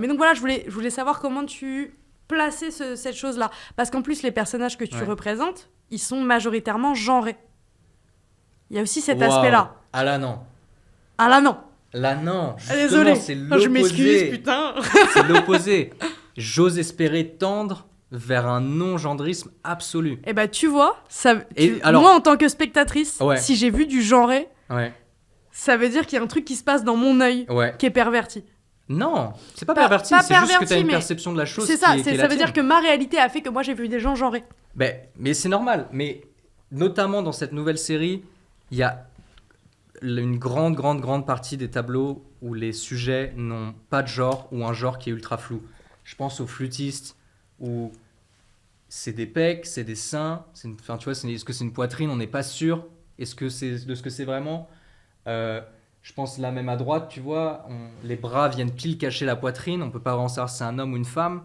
donc voilà, je voulais savoir comment tu plaçais cette chose-là. Parce qu'en plus, les personnages que tu Ouais. représentes, ils sont majoritairement genrés. Il y a aussi cet Waouh. aspect-là. Ah là, non. Ah là, non. Là, non. Justement, Désolée. c'est Oh, je m'excuse, l'opposé. putain. C'est l'opposé. J'ose espérer tendre vers un non-gendrisme absolu. Eh ben, tu vois, Et alors- moi, en tant que spectatrice, Ouais. si j'ai vu du genré, Ouais. ça veut dire qu'il y a un truc qui se passe dans mon œil Ouais. qui est perverti. Non, c'est pas Pas- perverti, pas c'est juste que perverti, tu as une mais perception de la chose C'est ça, qui est ça la veut dire que tienne. ma réalité a fait que moi, j'ai vu des gens genrés. Mais c'est normal, mais notamment dans cette nouvelle série, il y a une grande partie des tableaux où les sujets n'ont pas de genre ou un genre qui est ultra flou. Je pense aux flûtistes où c'est des pecs, c'est des seins, enfin tu vois, est-ce que c'est une poitrine, on n'est pas sûr. Est-ce que c'est de ce que c'est vraiment Je pense là même à droite, tu vois, les bras viennent pile cacher la poitrine, on peut pas vraiment savoir si c'est un homme ou une femme.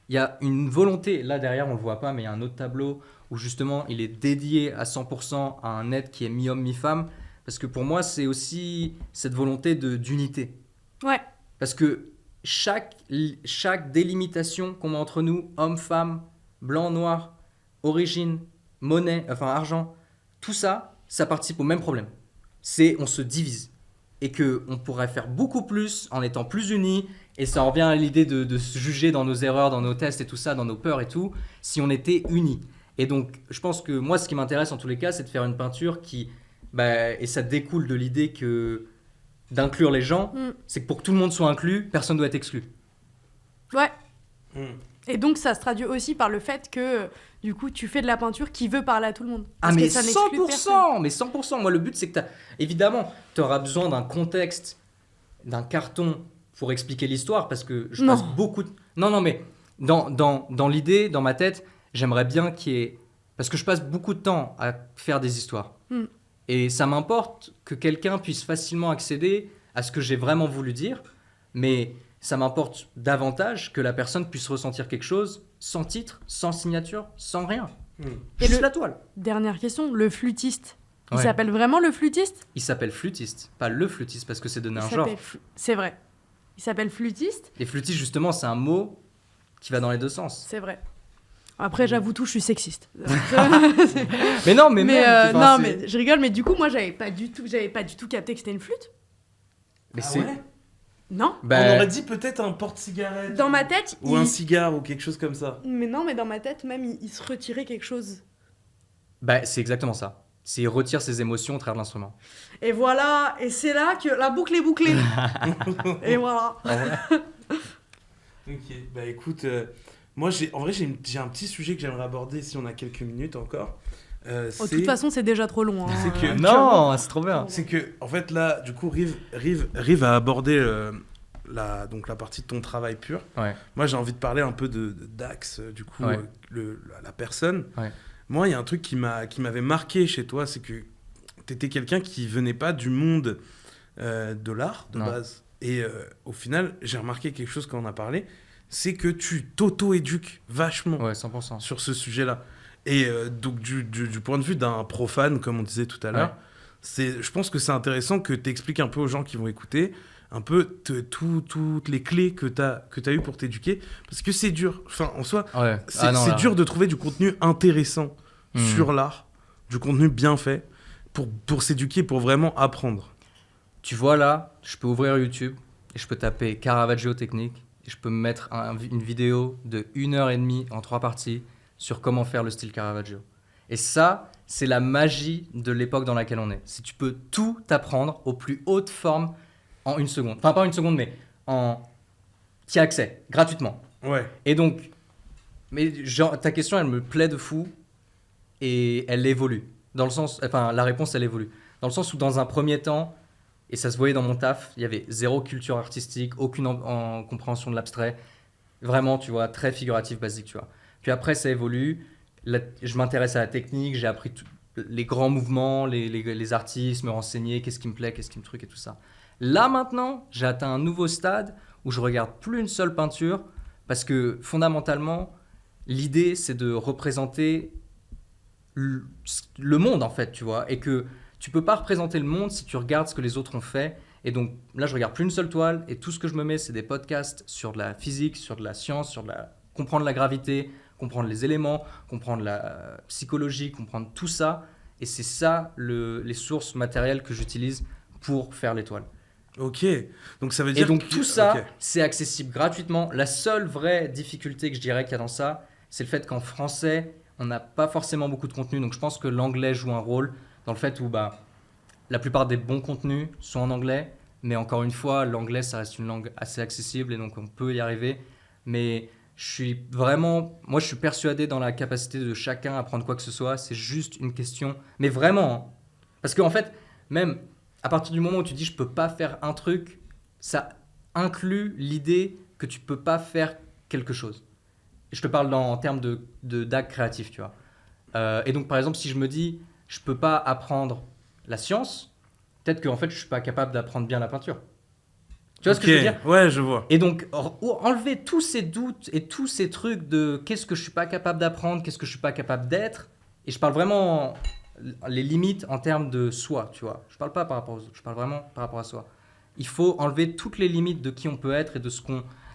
Il y a une volonté, là derrière on le voit pas, mais il y a un autre tableau où justement il est dédié à 100% à un être qui est mi-homme, mi-femme. Parce que pour moi, c'est aussi cette volonté d'unité. Ouais. Parce que chaque délimitation qu'on met entre nous, homme, femme, blanc, noir, origine, monnaie, enfin argent, tout ça, ça participe au même problème. C'est on se divise. Et qu'on pourrait faire beaucoup plus en étant plus unis. Et ça revient à l'idée de se juger dans nos erreurs, dans nos tests et tout ça, dans nos peurs et tout, si on était unis. Et donc, je pense que moi, ce qui m'intéresse en tous les cas, c'est de faire une peinture qui... et ça découle de l'idée que d'inclure les gens, c'est que pour que tout le monde soit inclus, personne ne doit être exclu. Ouais. Mm. Et donc, ça se traduit aussi par le fait que, du coup, tu fais de la peinture qui veut parler à tout le monde. Ah Parce que mais ça n'exclut 100%, personne. mais 100%. Moi, le but, c'est que évidemment, tu auras besoin d'un contexte, d'un carton pour expliquer l'histoire, parce que je Non. passe beaucoup de... Non, mais dans l'idée, dans ma tête, j'aimerais bien qu'il y ait... Parce que je passe beaucoup de temps à faire des histoires. Mm. Et ça m'importe que quelqu'un puisse facilement accéder à ce que j'ai vraiment voulu dire, mais ça m'importe davantage que la personne puisse ressentir quelque chose sans titre, sans signature, sans rien. Et Juste la toile. Dernière question, le flûtiste. Il Ouais. s'appelle vraiment le flûtiste? Il s'appelle flûtiste, pas le flûtiste, parce que c'est donné Il un genre. s'appelle C'est vrai. Il s'appelle flûtiste, Et flûtiste, justement, c'est un mot qui va dans les deux sens. c'est vrai. Après, j'avoue tout, je suis sexiste. Mais non, mais même, non, enfin, c'est- mais je rigole, mais du coup, moi, j'avais pas du tout capté que c'était une flûte. Mais Ah c'est... ouais Non. Bah, On aurait dit peut-être un porte-cigarette. Dans ma tête, Ou un cigare ou quelque chose comme ça. Mais non, mais dans ma tête, même, il se retirait quelque chose. Bah, c'est exactement ça. C'est il retire ses émotions au travers de l'instrument. Et voilà, et c'est là que la boucle est bouclée. Et voilà. Ok, bah écoute, moi en vrai j'ai un petit sujet que j'aimerais aborder si on a quelques minutes encore. De toute façon, c'est déjà trop long. Hein. C'est que- Non, c'est trop bien. C'est que, en fait, là, du coup, Rive a abordé la partie de ton travail pur. Ouais. Moi, j'ai envie de parler un peu de Dax, du coup, Ouais. la personne. Ouais. Moi, il y a un truc qui m'avait marqué chez toi, c'est que t'étais quelqu'un qui venait pas du monde de l'art, de Non. base. Et au final, j'ai remarqué quelque chose quand on a parlé, c'est que tu t'auto-éduques vachement Ouais, 100%. sur ce sujet-là. Et donc, du point de vue d'un profane, comme on disait tout à l'heure, je pense que c'est intéressant que tu expliques un peu aux gens qui vont écouter un peu toutes les clés que tu as eues pour t'éduquer. Parce que c'est dur. Enfin, en soi, Ouais. c'est dur de trouver du contenu intéressant sur l'art, du contenu bien fait, pour s'éduquer, pour vraiment apprendre. Tu vois là, je peux ouvrir YouTube et je peux taper Caravaggio technique et je peux me mettre une vidéo de 1h30 en 3 parties sur comment faire le style Caravaggio. Et ça, c'est la magie de l'époque dans laquelle on est. Si tu peux tout apprendre aux plus hautes formes en 1 seconde. Enfin, pas en 1 seconde, mais t'y as accès, gratuitement. Ouais. Et donc, mais genre, ta question, elle me plaît de fou et elle évolue. Dans le sens, enfin, la réponse, elle évolue. Dans le sens où, dans un premier temps, et ça se voyait dans mon taf, il y avait zéro culture artistique, aucune en compréhension de l'abstrait. Vraiment, tu vois, très figuratif, basique, tu vois. Puis après, ça évolue. Je m'intéresse à la technique, j'ai appris les grands mouvements, les artistes, me renseigner, qu'est-ce qui me plaît, qu'est-ce qui me truc et tout ça. Là, maintenant, j'ai atteint un nouveau stade où je regarde plus une seule peinture parce que, fondamentalement, l'idée, c'est de représenter le monde, en fait, tu vois, et que tu peux pas représenter le monde si tu regardes ce que les autres ont fait. Et donc, là, je regarde plus une seule toile et tout ce que je me mets, c'est des podcasts sur de la physique, sur de la science, comprendre la gravité, comprendre les éléments, comprendre la psychologie, comprendre tout ça. Et c'est ça les sources matérielles que j'utilise pour faire l'étoile. Ok. Donc ça veut dire Et donc tout ça, ok. c'est accessible gratuitement. La seule vraie difficulté que je dirais qu'il y a dans ça, c'est le fait qu'en français, on n'a pas forcément beaucoup de contenu. Donc je pense que l'anglais joue un rôle dans le fait où la plupart des bons contenus sont en anglais. Mais encore une fois, l'anglais, ça reste une langue assez accessible et donc on peut y arriver. Mais je suis persuadé dans la capacité de chacun à apprendre quoi que ce soit. C'est juste une question. Mais vraiment, hein. Parce qu'en fait, même à partir du moment où tu dis je peux pas faire un truc, ça inclut l'idée que tu peux pas faire quelque chose. Et je te parle en termes d'actes créatifs, tu vois. Et donc, par exemple, si je me dis je peux pas apprendre la science, peut-être qu'en fait, je suis pas capable d'apprendre bien la peinture. Tu vois ce que je veux dire ? Ouais, je vois. Et donc, enlever tous ces doutes et tous ces trucs de qu'est-ce que je suis pas capable d'apprendre, qu'est-ce que je suis pas capable d'être. Et je parle vraiment les limites en termes de soi, tu vois. Je parle pas par rapport aux autres, je parle vraiment par rapport à soi. Il faut enlever toutes les limites de qui on peut être et de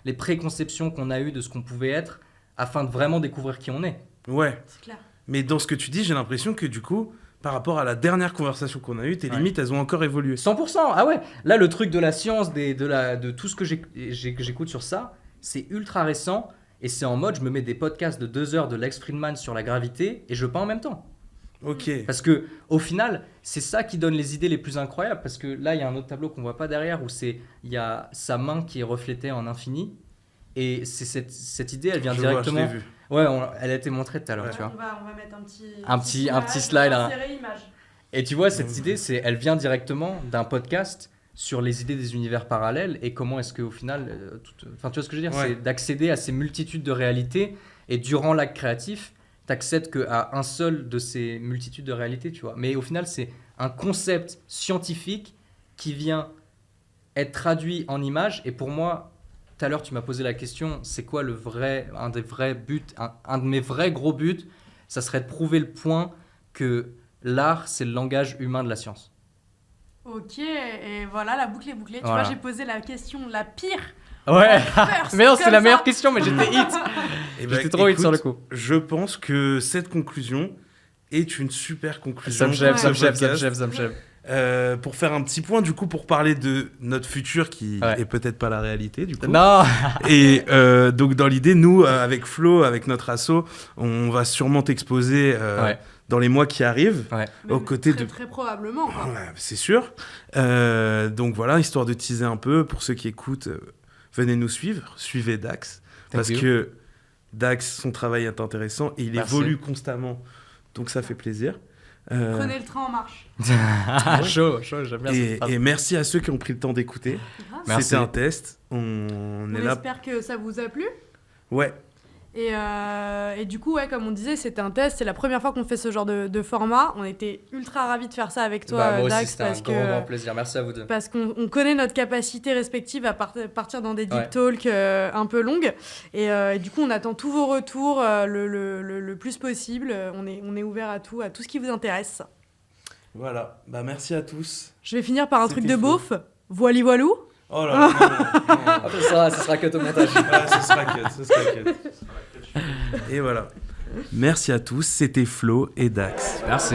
les préconceptions qu'on a eues de ce qu'on pouvait être afin de vraiment découvrir qui on est. Ouais. C'est clair. Mais dans ce que tu dis, j'ai l'impression que du coup, par rapport à la dernière conversation qu'on a eue, tes limites, elles ont encore évolué. 100%, ah ouais. Là, le truc de la science, de tout ce que j'écoute sur ça, c'est ultra récent et c'est en mode, je me mets des podcasts de 2 heures de Lex Fridman sur la gravité et je peins en même temps. Ok. Parce que au final, c'est ça qui donne les idées les plus incroyables. Parce que là, il y a un autre tableau qu'on voit pas derrière où il y a sa main qui est reflétée en infini. Et c'est cette idée, elle vient directement. Je l'ai vu. Ouais, elle a été montrée tout à l'heure, Ouais. tu vois. On va mettre Un petit slide, hein. Image. Et tu vois, cette idée, elle vient directement d'un podcast sur les idées des univers parallèles et comment est-ce qu'au final, enfin, tu vois ce que je veux dire, Ouais. c'est d'accéder à ces multitudes de réalités. Et durant l'acte créatif, t'accèdes qu'à un seul de ces multitudes de réalités, tu vois. Mais au final, c'est un concept scientifique qui vient être traduit en images. Et pour moi, tout à l'heure, tu m'as posé la question, c'est quoi un des vrais buts, un de mes vrais gros buts, ça serait de prouver le point que l'art, c'est le langage humain de la science. Ok, et voilà, la boucle est bouclée. Tu Voilà. vois, j'ai posé la question la pire. Ouais, First, mais non, c'est comme la ça. meilleure question, mais j'étais hit. Eh ben, J'étais trop hit écoute, sur le coup. Je pense que cette conclusion est une super conclusion. Ça me chève, de ça me ce chève, ça me podcast. chève, ça me chève. Pour faire un petit point, du coup, pour parler de notre futur qui Ouais. est peut-être pas la réalité, du coup. Non. Et donc, dans l'idée, nous, avec Flo, avec notre asso, on va sûrement t'exposer Ouais. dans les mois qui arrivent, Ouais. aux côtés très, de... Très probablement. Quoi. Ouais, c'est sûr. Donc voilà, histoire de teaser un peu, pour ceux qui écoutent, venez nous suivre, suivez Dax, parce you. que Dax, son travail est intéressant et il Merci. évolue constamment, donc ça fait plaisir. Prenez le train en marche. Chaud, j'aime bien cette phrase. Et merci à ceux qui ont pris le temps d'écouter. Merci. C'était un test, on est là. J'espère que ça vous a plu. Ouais, Et du coup, ouais, comme on disait, c'était un test. C'est la première fois qu'on fait ce genre de format. On était ultra ravis de faire ça avec toi, Bah, moi aussi, Dax, c'était un grand plaisir. Merci à vous deux. parce qu'on connaît notre capacité respective à partir dans des deep Ouais. talks un peu longues. Et du coup, on attend tous vos retours le plus possible. On est ouvert à tout ce qui vous intéresse. voilà. Bah merci à tous. Je vais finir par un C'était truc de fou. beauf. Voili voilou. Oh là là, non. Après, ça sera cut au montage. Ouais, ce sera cut. Et voilà. Merci à tous, c'était Flo et Dax. Merci.